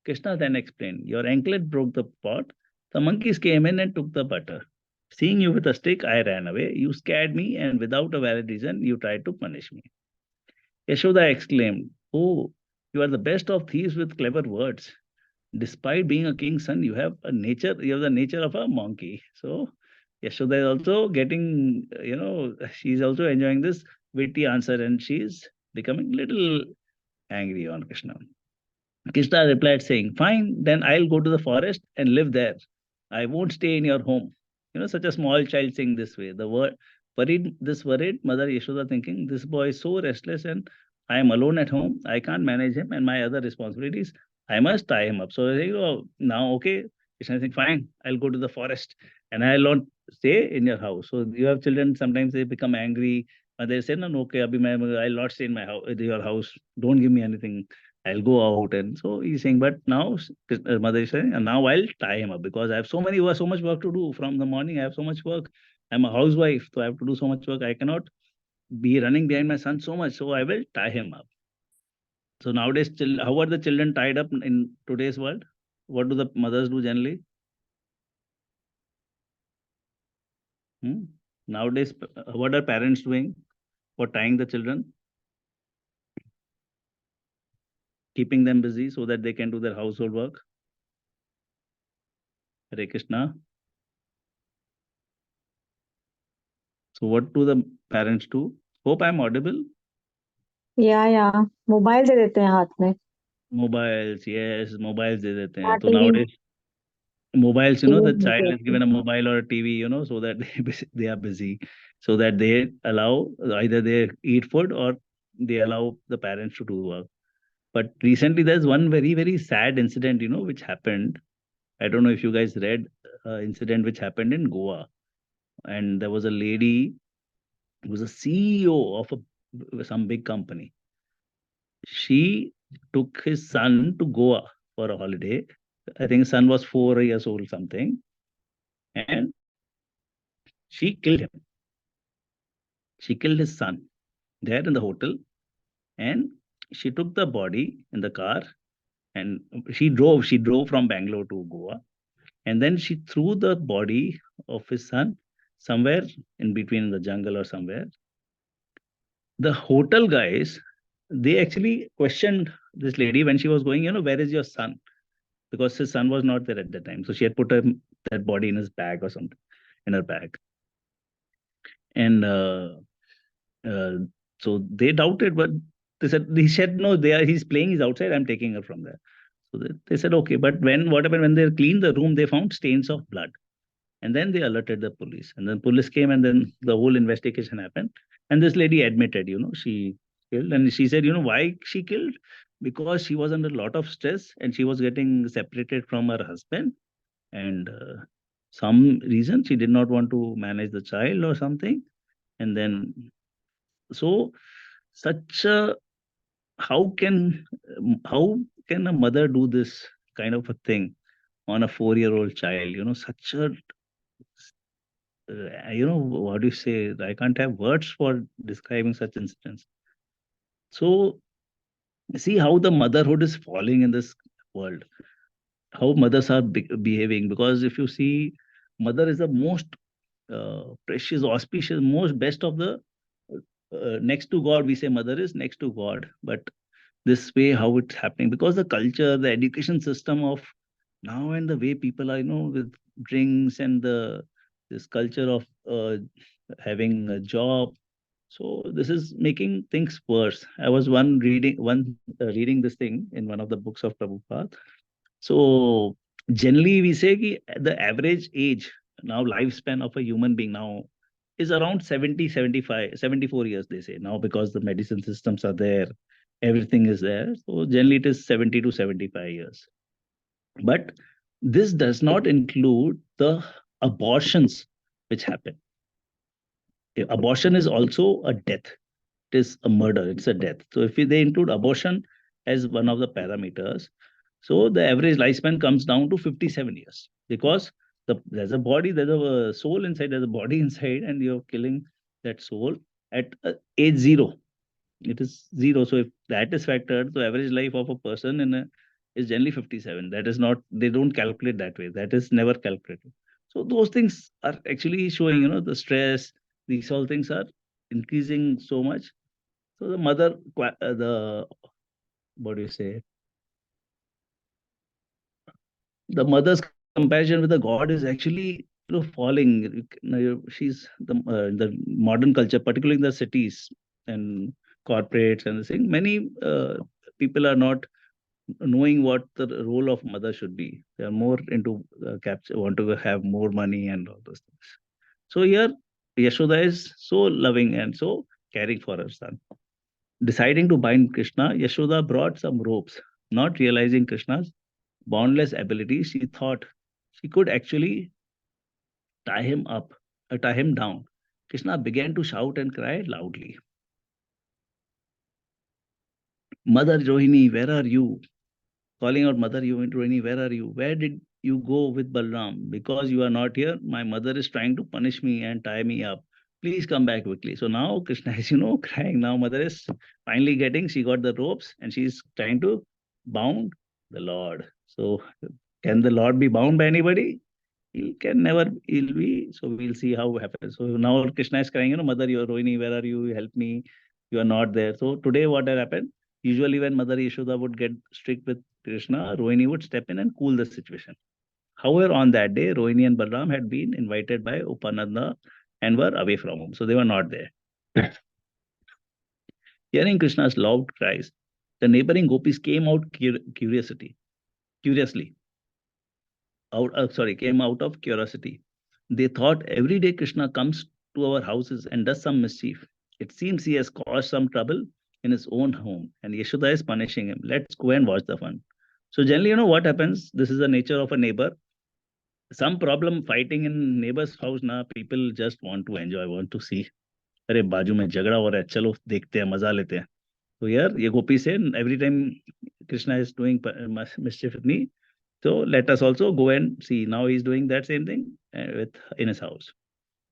Krishna then explained, your anklet broke the pot. The monkeys came in and took the butter. Seeing you with a stick, I ran away. You scared me, and without a valid reason, you tried to punish me. Yashoda exclaimed, oh, you are the best of thieves with clever words. Despite being a king's son, you have the nature of a monkey. So Yashoda is also getting, she's also enjoying this witty answer, and she's becoming little angry on Krishna. Krishna replied, saying, fine, then I'll go to the forest and live there. I won't stay in your home. Such a small child saying this way. Worried mother Yashoda thinking, this boy is so restless and I am alone at home. I can't manage him and my other responsibilities. I must tie him up. So now, okay. Krishna is saying, fine, I'll go to the forest and I'll not stay in your house. So you have children, sometimes they become angry. And they say, no, no, okay, I'll not stay in your house. Don't give me anything. I'll go out. And so he's saying, but now mother is saying, and now I'll tie him up because I have so much work to do from the morning. I have so much work. I'm a housewife, so I have to do so much work. I cannot be running behind my son so much. So I will tie him up. So nowadays, how are the children tied up in today's world? What do the mothers do generally? Hmm? Nowadays, what are parents doing for tying the children? Keeping them busy so that they can do their household work. Hare Krishna. So what do the parents do? Hope I'm audible. या mobile दे देते हैं हाथ में. Mobiles, yes, mobiles दे देते हैं. हाँ, So TV nowadays, mobiles, TV the देख child is लेते हैं. given a mobile or a TV, so that they are busy, so that they allow either they eat food or they allow the parents to do work. But recently, there's one very, very sad incident, which happened. I don't know if you guys read incident which happened in Goa. and there was a lady who was a CEO of some big company. She took his son to Goa for a holiday. I think son was 4 years old, something, and she killed him. She killed his son there in the hotel, and she took the body in the car, and she drove. She drove from Bangalore to Goa, and then she threw the body of his son somewhere in between the jungle or somewhere. The hotel guys, they actually questioned this lady when she was going, where is your son? Because his son was not there at the time. So she had put that body in his bag or something, in her bag. And uh, so they doubted, but he said, no, he's playing, he's outside, I'm taking her from there. So they said, okay. But what happened when they cleaned the room, they found stains of blood. And then they alerted the police. And then police came, and then the whole investigation happened. And this lady admitted, she killed. And she said, why she killed? Because she was under a lot of stress and she was getting separated from her husband. And some reason she did not want to manage the child or something. And then, so such a, how can how can a mother do this kind of a thing on a 4-year-old child? Such a what do you say? I can't have words for describing such incidents. So see how the motherhood is falling in this world, how mothers are behaving. Because if you see, mother is the most precious, auspicious, most best of the next to God. We say mother is next to God, but this way how it's happening, because the culture, the education system of now, and the way people are, with drinks, and this culture of having a job. So this is making things worse. I was reading this thing in one of the books of Prabhupada. So generally we say ki the average age now, lifespan of a human being now is around 70, 75, 74 years, they say now, because the medicine systems are there, everything is there. So generally it is 70 to 75 years. But this does not include the abortions which happen. Abortion is also a death. It is a murder. It's a death. So if they include abortion as one of the parameters, so the average lifespan comes down to 57 years, because there's a body, there's a soul inside, there's a body inside, and you're killing that soul at age 0. It is 0. So if that is factored, the average life of a person is generally 57. That is not, they don't calculate that way. That is never calculated. So those things are actually showing, the stress, these all things are increasing so much. So the mother, the, what do you say? The mother's compassion with the God is actually, falling. She's the modern culture, particularly in the cities and corporates and the thing. Many people are not knowing what the role of mother should be. They are more into capture, want to have more money and all those things. So here, Yashoda is so loving and so caring for her son. Deciding to bind Krishna, Yashoda brought some ropes. Not realizing Krishna's boundless ability, she thought she could actually tie him up, tie him down. Krishna began to shout and cry loudly. Mother Rohini, where are you? Calling out, Mother Rohini, where are you? Where did you go with Balram? Because you are not here, my mother is trying to punish me and tie me up. Please come back quickly. So now Krishna is, crying. Now mother is finally she got the ropes and she's trying to bound the Lord. So can the Lord be bound by anybody? He can never, he'll be, so we'll see how it happens. So now Krishna is crying, Mother, you are Rohini, where are you? Help me. You are not there. So today what had happened? Usually when Mother Yashoda would get strict with Krishna, Rohini would step in and cool the situation. However, on that day, Rohini and Balram had been invited by Upananda and were away from home. So they were not there. Hearing Krishna's loud cries, the neighboring gopis came out curiously. Came out of curiosity. They thought every day Krishna comes to our houses and does some mischief. It seems he has caused some trouble in his own home and Yashoda is punishing him. Let's go and watch the fun. So generally, what happens? This is the nature of a neighbor. some problem fighting in neighbor's house na, people just want to enjoy, want to see. अरे बाजू में झगड़ा हो रहा है, चलो देखते हैं, मजा लेते हैं. So here, ये गोपी से every time Krishna is doing mischief with me, so let us also go and see. Now he is doing that same thing with in his house.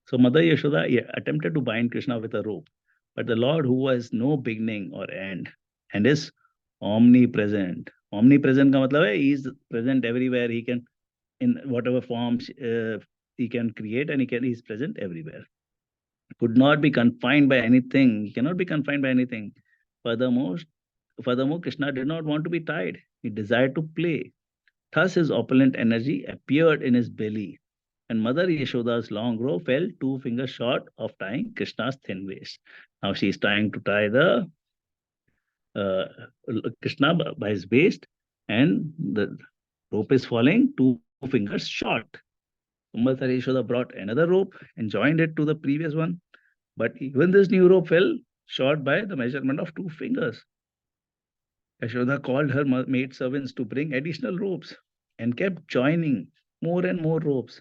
So Mother Yashoda, yeah, attempted to bind Krishna with a rope, but the Lord, who has no beginning or end and is omnipresent. Omnipresent का मतलब है he is present everywhere. He can in whatever forms he can create, and he is present everywhere. Could not be confined by anything. He cannot be confined by anything. Furthermore, furthermore, Krishna did not want to be tied. He desired to play. Thus, his opulent energy appeared in his belly, and Mother Yashoda's long rope fell 2 fingers short of tying Krishna's thin waist. Now she is trying to tie the uh, Krishna by his waist, and the rope is falling 2 fingers short. Mother Yashoda brought another rope and joined it to the previous one, but even this new rope fell short by the measurement of 2 fingers. Yashoda called her maid servants to bring additional ropes and kept joining more and more ropes.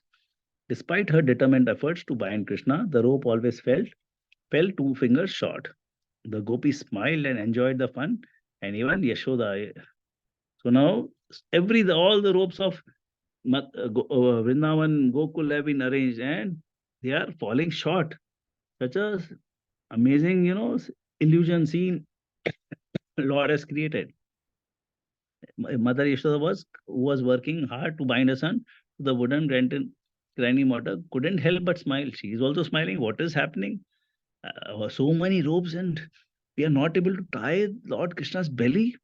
Despite her determined efforts to bind Krishna, the rope always fell 2 fingers short. The gopis smiled and enjoyed the fun, and even Yashoda. So now all the ropes of Vrindavan, Gokul have been arranged, and they are falling short. Such a amazing, illusion scene Lord has created. Mother Yashoda was working hard to bind her son to the wooden grinding mortar. Couldn't help but smile. She is also smiling. What is happening? So many ropes, and we are not able to tie Lord Krishna's belly.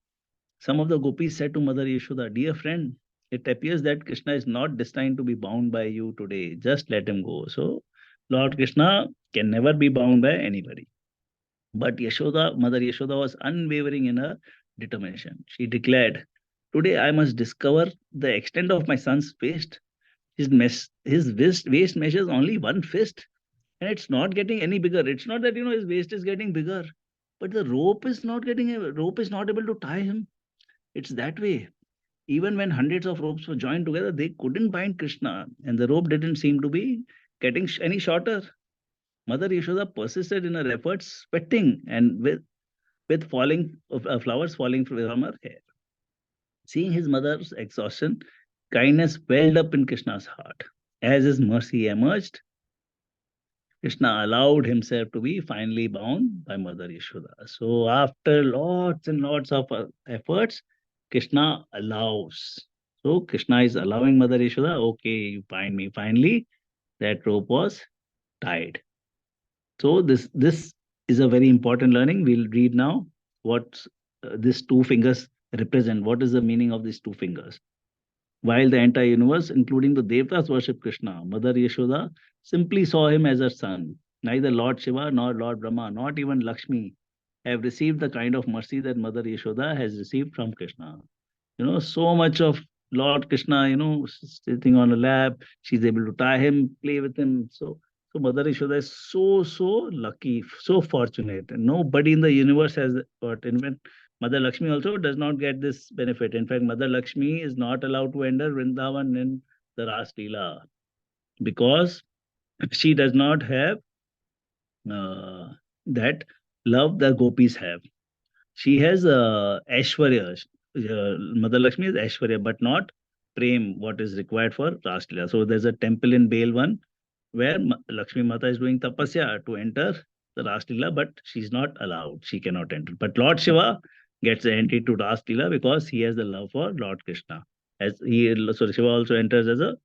Some of the gopis said to Mother Yashoda, "Dear friend, it appears that Krishna is not destined to be bound by you today. Just let him go." So Lord Krishna can never be bound by anybody. But Mother Yashoda was unwavering in her determination. She declared, "Today I must discover the extent of my son's waist. His waist measures only 1 fist, and it's not getting any bigger. It's not that his waist is getting bigger, but the rope is not able to tie him. It's that way. Even when hundreds of ropes were joined together, they couldn't bind Krishna, and the rope didn't seem to be getting any shorter. Mother Yashoda persisted in her efforts, sweating and with falling flowers falling from her hair. Seeing his mother's exhaustion, kindness welled up in Krishna's heart. As his mercy emerged, Krishna allowed himself to be finally bound by Mother Yashoda. So after lots and lots of efforts, Krishna allows. So Krishna is allowing Mother Yashoda, okay, you bind me. Finally, that rope was tied. So this is a very important learning. We'll read now what these 2 fingers represent. What is the meaning of these 2 fingers? While the entire universe, including the Devtas, worship Krishna, Mother Yashoda simply saw him as her son. Neither Lord Shiva nor Lord Brahma, not even Lakshmi, have received the kind of mercy that Mother Yashoda has received from Krishna. So much of Lord Krishna, sitting on a lap, she's able to tie him, play with him. So Mother Yashoda is so lucky, so fortunate. And nobody in the universe has got. In fact, Mother Lakshmi also does not get this benefit. In fact, Mother Lakshmi is not allowed to enter Vrindavan in the Ras Leela because she does not have that love the gopis have. She has Aishwarya. Mother Lakshmi is Aishwarya, but not Prem, what is required for Ras Leela. So there's a temple in Bale 1 where Lakshmi Mata is doing tapasya to enter the Ras Leela, but she's not allowed. She cannot enter. But Lord Shiva gets the entry to Ras Leela because he has the love for Lord Krishna. So Shiva also enters as a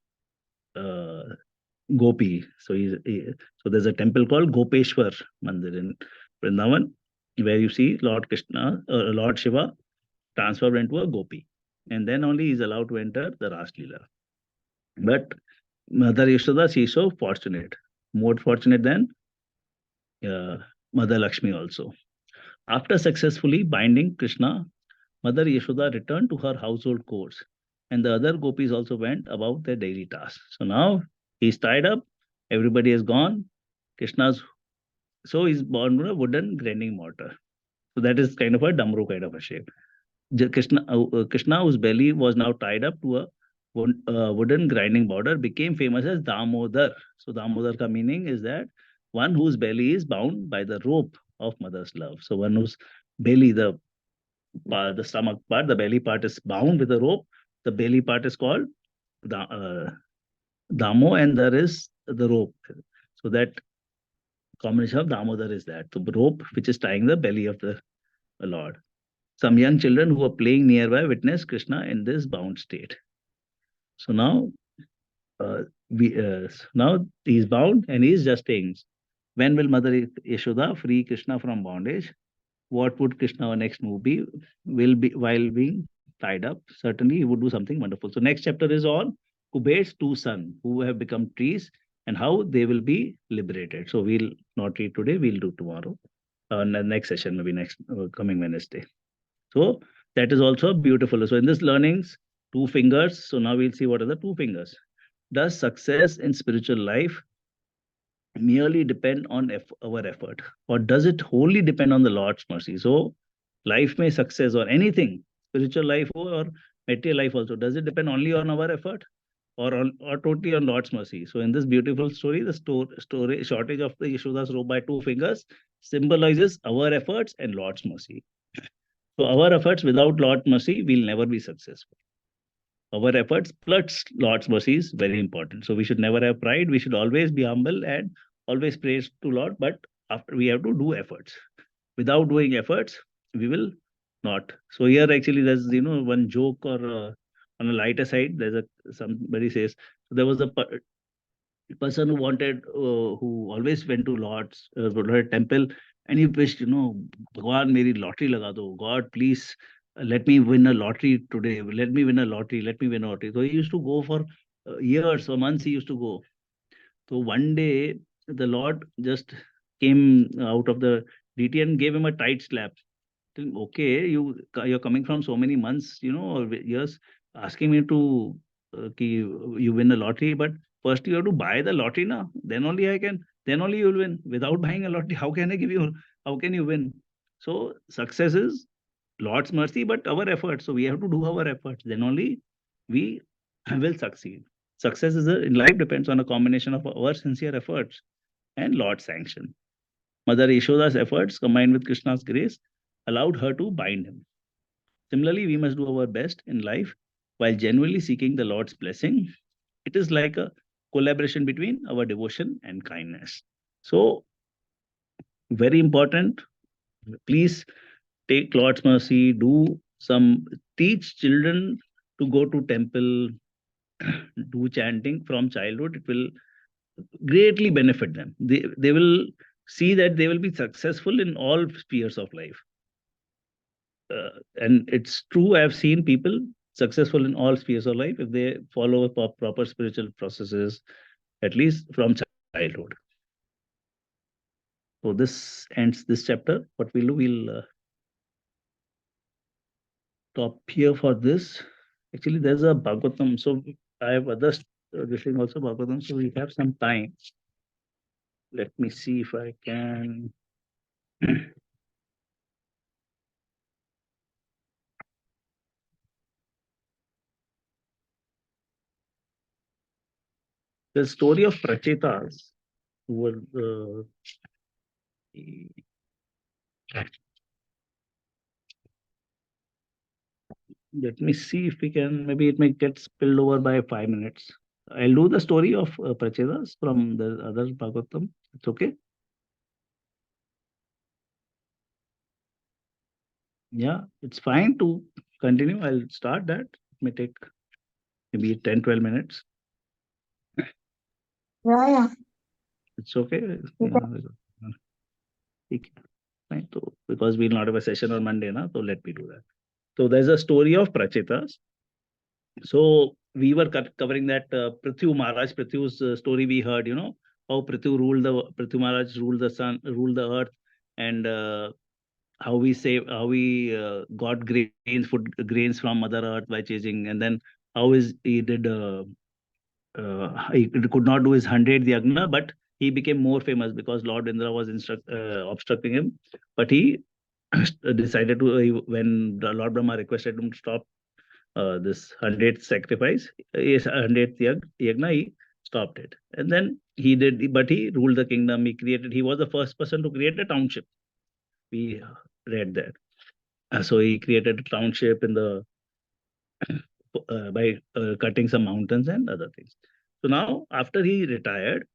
gopi. So there's a temple called Gopeshwar Mandir in Vrindavan where you see Lord Krishna, Lord Shiva transformed into a gopi, and then only he is allowed to enter the Ras Leela. But Mother Yashoda, she is so fortunate, more fortunate than Mother Lakshmi also. After successfully binding Krishna, Mother Yashoda returned to her household chores, and the other gopis also went about their daily tasks. So now he's tied up, everybody is gone. He's born with a wooden grinding mortar. So that is kind of a damru kind of a shape. Krishna, whose belly was now tied up to a wooden grinding boarder became famous as Damodar. So Damodar ka meaning is that one whose belly is bound by the rope of mother's love. So one whose belly, the stomach part, the belly part is bound with a rope. The belly part is called Damo, and there is the rope. So that combination of Damodar is that the rope which is tying the belly of the Lord. Some young children who were playing nearby witnessed Krishna in this bound state. So uh, now he's bound and he's just saying, when will Mother Yashoda free Krishna from bondage? What would Krishna next move be? Will be while being tied up. Certainly, he would do something wonderful. So next chapter is on Kuber's two sons who have become trees and how they will be liberated. So we'll not read today. We'll do tomorrow. The next session, maybe next coming Wednesday. So that is also beautiful. So in this learnings, two fingers. So now we'll see what are the two fingers. Does success in spiritual life merely depend on our effort, or does it wholly depend on the Lord's mercy? So life may success or anything, spiritual life or material life also, does it depend only on our effort or totally on Lord's mercy? So in this beautiful story, the story shortage of the Yashoda's robe by two fingers symbolizes our efforts and Lord's mercy. So our efforts without Lord's mercy will never be successful. Our efforts plus Lord's mercy is very important. So we should never have pride. We should always be humble and always praise to Lord. But after we have to do efforts. Without doing efforts, we will not. So here actually there's one joke or on a lighter side. There's a somebody says so there was a person who wanted who always went to Lord's temple, and he wished, Bhagwan, meri lottery laga do. God, please let me win a lottery today. Let me win a lottery. Let me win a lottery. So he used to go for years or months. He used to go. So one day the Lord just came out of the DT and gave him a tight slap. Okay, you're coming from so many months, or years, asking me to you win a lottery, but first you have to buy the lottery now. Then only you will win. Without buying a lottery, how can I give you? How can you win? So success is Lord's mercy, but our effort. So we have to do our efforts. Then only we will succeed. Success in life depends on a combination of our sincere efforts and Lord's sanction. Mother Yashoda's efforts combined with Krishna's grace allowed her to bind him. Similarly, we must do our best in life while genuinely seeking the Lord's blessing. It is like a collaboration between our devotion and kindness. So, very important. Please take Lord's mercy, teach children to go to temple, do chanting from childhood. It will greatly benefit them. They will see that they will be successful in all spheres of life. And it's true, I've seen people successful in all spheres of life if they follow proper spiritual processes, at least from childhood. So this ends this chapter. What we'll do, we'll stop here for this. Actually, there's a Bhagavatam. So I have others this thing also Bhagavatam. So we have some time. Let me see if I can. The story of Prachetas, who were let me see if we can, maybe it may get spilled over by 5 minutes. I'll do the story of Prachetas from the other Bhagavatam. It's okay? Yeah, it's fine to continue. I'll start that. It may take maybe 10, 12 minutes. Yeah. It's okay. You Yeah, fine. So, because we'll not have a session on Monday, na, so let me do that. So there's a story of Prachetas. So we were covering that Prithvi Maharaj, Prithvi's story we heard, how Prithvi Maharaj ruled the sun, ruled the earth, and how we got food grains from Mother Earth by chasing, and then he did he could not do his 100 yagna, but he became more famous because Lord Indra was obstructing him, but he decided to when Lord Brahma requested him to stop this 100th sacrifice, yes, 100th yagna, he stopped it. And then he did, but he ruled the kingdom. He was the first person to create a township. We read that. So he created a township in the by cutting some mountains and other things. So now, after he retired,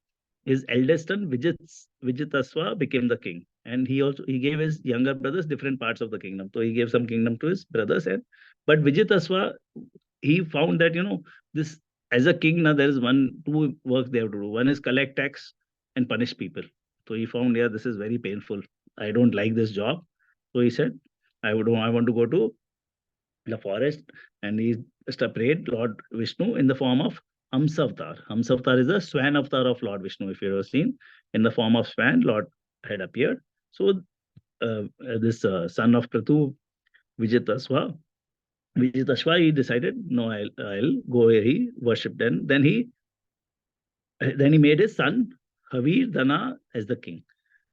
his eldest son Vijitaswa became the king, and he gave his younger brothers different parts of the kingdom. So he gave some kingdom to his brothers, and but Vijitaswa, he found that this, as a king now, there is two works they have to do. One is collect tax and punish people. So he found, yeah, this is very painful. I don't like this job. So he said, I want to go to the forest, and he just prayed Lord Vishnu in the form of Hamsa avatar. Hamsa avatar is the swan avatar of Lord Vishnu. If you have seen, in the form of swan, Lord had appeared. So this son of Kratu, Vijitaswa, he decided, no, I'll go where he worshipped. Then he made his son Havir Dana as the king.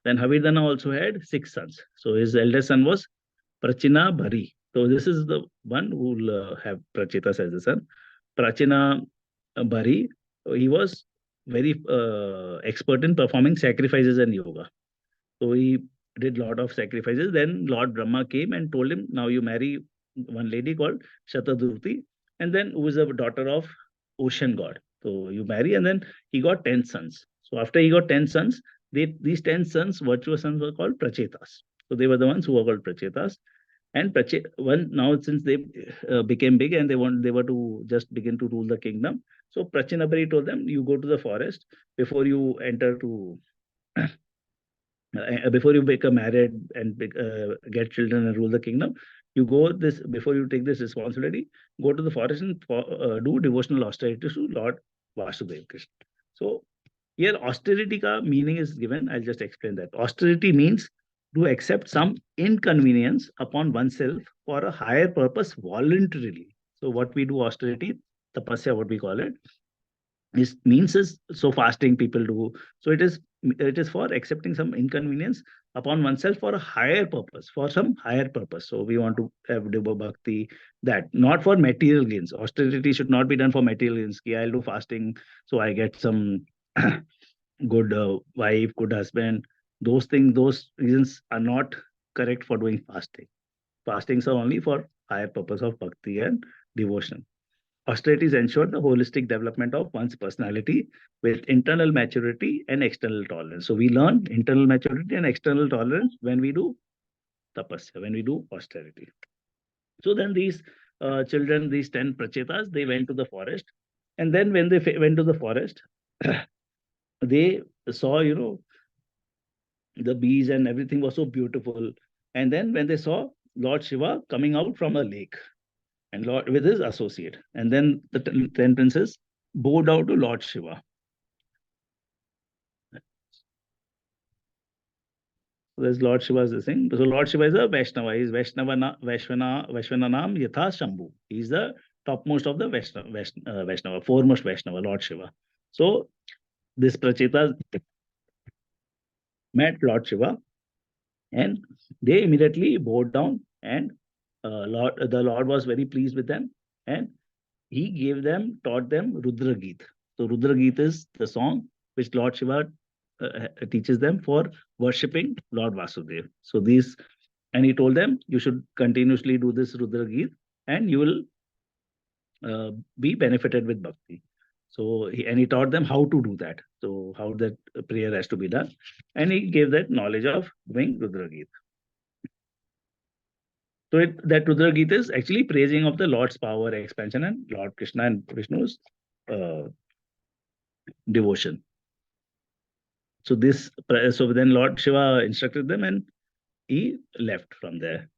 Then Havir Dana also had 6 sons. So his eldest son was Prachina Bhari. So this is the one who will have Prachitas as the son. Prachina Bhari, he was very expert in performing sacrifices and yoga. So he did lot of sacrifices. Then Lord Brahma came and told him, now you marry one lady called Shatadruti, and then who is a daughter of ocean god. So you marry, and then he got 10 sons. So after he got 10 sons, these 10 sons, virtuous sons, were called Prachetas. So they were the ones who were called Prachetas. And now, since they became big and they were to just begin to rule the kingdom, so Prachinabari told them, you go to the forest before you enter to before you become married and get children and rule the kingdom, you go this before you take this responsibility, go to the forest and do devotional austerity to Lord Vasudev Krishna. So here austerity ka meaning is given. I'll just explain that. Austerity means to accept some inconvenience upon oneself for a higher purpose voluntarily. So what we do austerity, tapasya, what we call it, is so fasting people do. So it is for accepting some inconvenience upon oneself for a higher purpose, for some higher purpose. So we want to have Deva Bhakti, that not for material gains. Austerity should not be done for material gains. I'll do fasting so I get some good wife, good husband. Those things, those reasons are not correct for doing fasting. Fastings are only for higher purpose of bhakti and devotion. Austerities ensure the holistic development of one's personality with internal maturity and external tolerance. So we learn internal maturity and external tolerance when we do tapasya, when we do austerity. So then these children, these 10 prachetas, they went to the forest. And then when they went to the forest, they saw, the bees and everything was so beautiful. And then when they saw Lord Shiva coming out from a lake, and Lord with his associate, and then the 10 princes bowed down to Lord Shiva. So there's Lord Shiva's the thing. So Lord Shiva is a Vaishnava. He's Vaishvananam Yatha Shambhu. He's the topmost of the Vaishnava, foremost Vaishnava, Lord Shiva. So this Pracheta met Lord Shiva, and they immediately bowed down, and the Lord was very pleased with them, and he taught them Rudra Geet. So Rudra Geet is the song which Lord Shiva teaches them for worshipping Lord Vasudev. So and he told them, you should continuously do this Rudra Geet, and you will be benefited with bhakti. So he taught them how to do that. So how that prayer has to be done, and he gave that knowledge of doing Rudra Geet. So that Rudra Gita is actually praising of the Lord's power, expansion, and Lord Krishna and Vishnu's uh, devotion. So then Lord Shiva instructed them, and he left from there.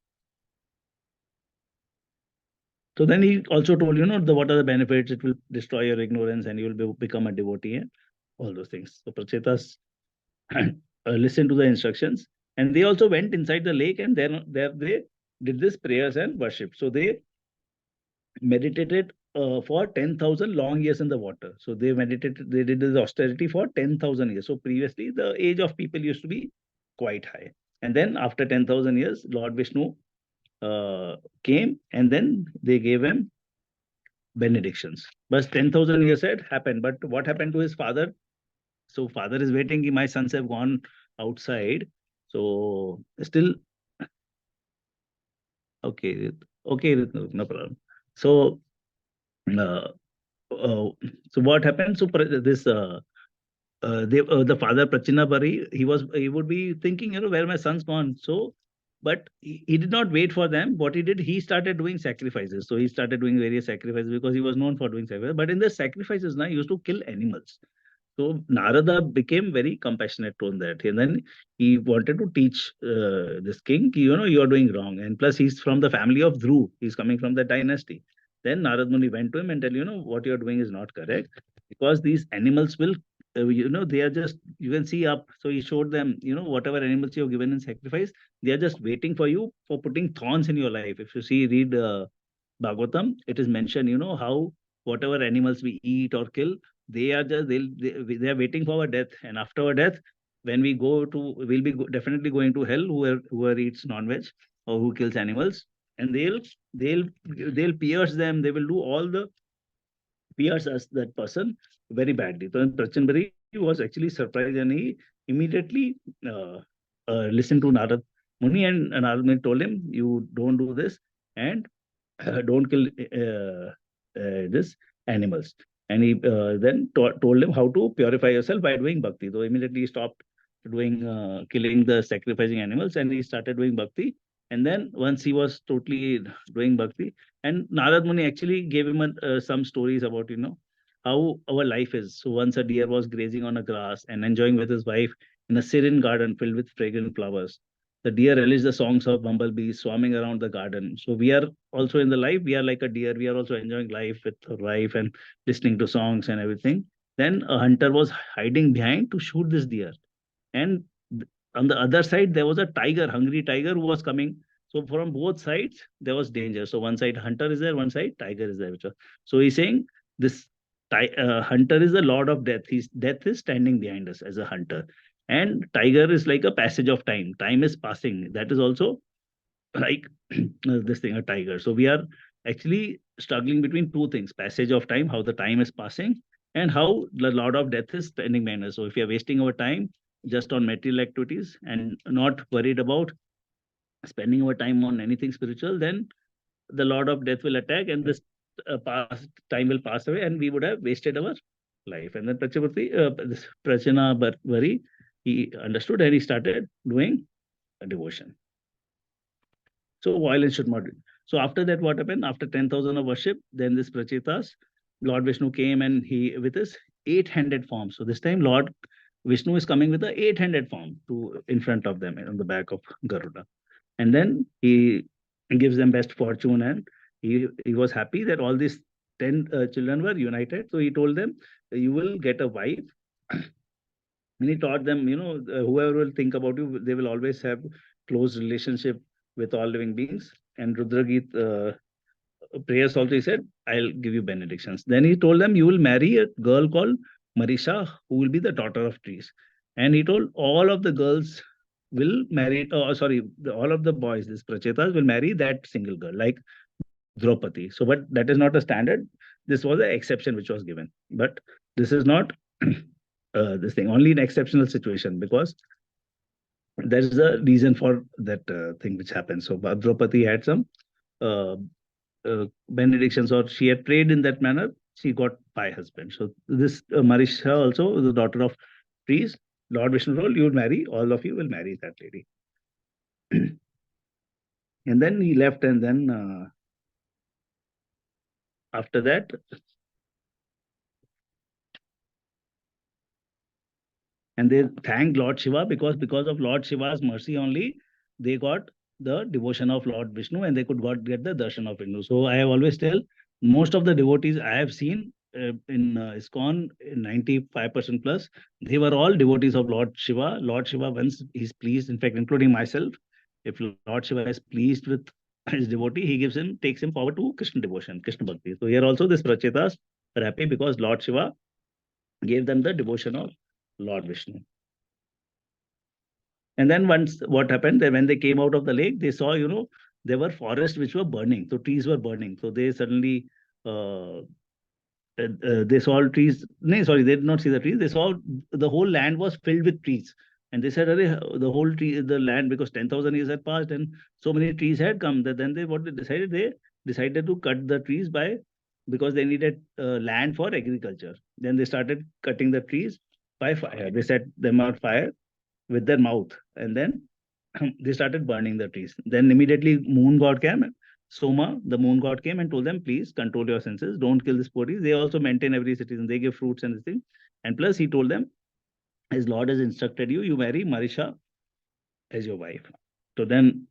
So then he also told, what are the benefits? It will destroy your ignorance, and you will become a devotee, and all those things. So Prachetas listened to the instructions, and they also went inside the lake, and then there they did this prayers and worship. So they meditated for 10,000 long years in the water. So they did this austerity for 10,000 years. So previously, the age of people used to be quite high. And then after 10,000 years, Lord Vishnu came, and then they gave him benedictions. But 10,000 years had happened. But what happened to his father? So father is waiting. My sons have gone outside. So still, okay, okay, no problem. So, uh, uh, so what happened? So this the father Prachinabari, he would be thinking, where my son's gone. So, but he did not wait for them. What he did, he started doing sacrifices. So he started doing various sacrifices because he was known for doing sacrifices. But in the sacrifices, now he used to kill animals. So Narada became very compassionate on that. And then he wanted to teach this king, you are doing wrong. And plus, he's from the family of Dhruv. He's coming from the dynasty. Then Narad Muni went to him and tell, what you're doing is not correct because these animals will, they are just, you can see up. So he showed them, whatever animals you have given in sacrifice, they are just waiting for you for putting thorns in your life. If you see, read Bhagavatam, it is mentioned, how whatever animals we eat or kill, they are just they are waiting for our death, and after our death, when we go to, we'll be definitely going to hell. Whoever eats non-veg or who kills animals, and they'll they'll pierce them. They will do all the pierce us that person very badly. So Prachanbari was actually surprised, and he immediately uh, listened to Narad Muni, and Narad Muni told him, "You don't do this, and don't kill this animals." And he then told him how to purify yourself by doing bhakti. So immediately he stopped doing killing the sacrificing animals, and he started doing bhakti. And then once he was totally doing bhakti, and Narad Muni actually gave him some stories about how our life is. So once a deer was grazing on a grass and enjoying with his wife in a serene garden filled with fragrant flowers. The deer relish the songs of bumblebees swarming around the garden. So we are also in the life. We are like a deer. We are also enjoying life with our wife and listening to songs and everything. Then a hunter was hiding behind to shoot this deer. And on the other side, there was a tiger, hungry tiger who was coming. So from both sides, there was danger. So one side hunter is there, one side tiger is there. So he's saying this hunter is the lord of death. Death is standing behind us as a hunter. And tiger is like a passage of time. Time is passing. That is also like this thing, a tiger. So we are actually struggling between two things: passage of time, how the time is passing, and how the lord of death is standing behind us. So if we are wasting our time just on material activities and not worried about spending our time on anything spiritual, then the lord of death will attack, and this past time will pass away, and we would have wasted our life. And then this Prachana Bari, he understood, and he started doing a devotion. So violence should not be. So after that, what happened? After 10,000 of worship, then this Prachetas, Lord Vishnu came, and he with his 800 forms. So this time Lord Vishnu is coming with the 800 form to in front of them on the back of Garuda. And then he gives them best fortune, and he was happy that all these 10 children were united. So he told them, you will get a wife. And he taught them, whoever will think about you, they will always have close relationship with all living beings. And Rudragit prayers also, he said, I'll give you benedictions. Then he told them, you will marry a girl called Marisha, who will be the daughter of trees. And he told all of the girls will marry, sorry, all of the boys, these Prachetas, will marry that single girl, like Draupadi. So, but that is not a standard. This was an exception which was given. But this is not this thing, only in exceptional situation, because there is a reason for that thing which happened. So Draupadi had some uh, benedictions, or she had prayed in that manner. She got by husband. So this Marisha also, the daughter of trees, Lord Vishnu told, you will marry, all of you will marry that lady. And then he left, and then after that, and they thanked Lord Shiva, because of Lord Shiva's mercy only they got the devotion of Lord Vishnu, and they could get the darshan of Vishnu. So I have always tell, most of the devotees I have seen in ISKCON, 95% plus, they were all devotees of Lord Shiva. Lord Shiva, once he's pleased, in fact, including myself, if Lord Shiva is pleased with his devotee, he takes him forward to Krishna devotion, Krishna bhakti. So here also this Prachetas are happy because Lord Shiva gave them the devotion of Lord Vishnu. And then once what happened, that when they came out of the lake, they saw, there were forests which were burning. So trees were burning. So they suddenly uh, they saw trees. No, sorry, they did not see the trees. They saw the whole land was filled with trees. And they said, "Arey, the whole tree, the land, because 10,000 years had passed and so many trees had come, that then what they decided to cut the trees because they needed land for agriculture. Then they started cutting the trees by fire. They set them on fire with their mouth, and then they started burning the trees. Then immediately moon god came. Soma, the moon god, came and told them, please control your senses, don't kill these poor trees. They also maintain every citizen, they give fruits and this thing. And plus, he told them, his Lord has instructed you, you marry Marisha as your wife. So then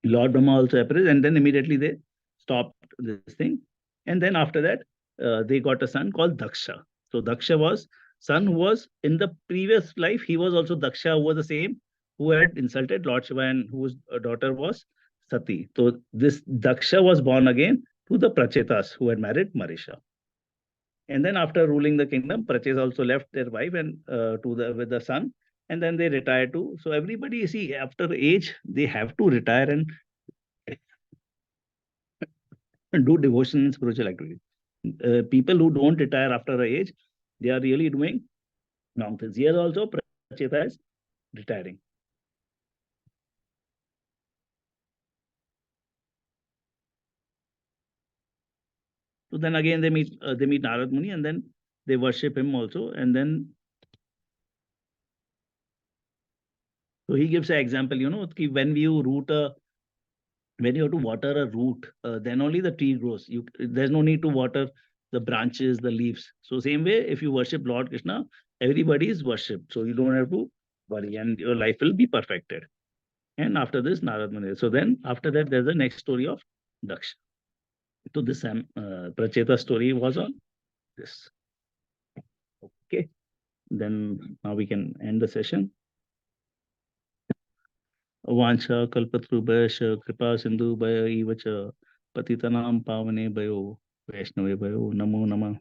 Lord Brahma also appears, and then immediately they stopped this thing. And then after that, they got a son called Daksha. So Daksha was son who was in the previous life. He was also Daksha, who was the same, who had insulted Lord Shiva and whose daughter was Sati. So this Daksha was born again to the Prachetas who had married Marisha. And then after ruling the kingdom, Praches also left their wife and to the with the son, and then they retired too. So everybody, you see, after age, they have to retire and do devotion and spiritual activity. People who don't retire after a age, they are really doing wrong things. Here also, Pracheta is retiring. So then again they meet Narad Muni, and then they worship him also. And then so he gives an example, when you root a when you have to water a root, then only the tree grows. There's no need to water the branches, the leaves. So same way, if you worship Lord Krishna, everybody is worshipped. So you don't have to worry, and your life will be perfected. And after this, Narad Muni. So then after that, there's the next story of Daksha. So this Pracheta story was on this. Okay. Then now we can end the session. वाञ्छा कल्पतरुभ्यश्च कृपा सिन्धुभ्य एव च पतितानां पावनेभ्यो वैष्णवेभ्यो नमो नमः.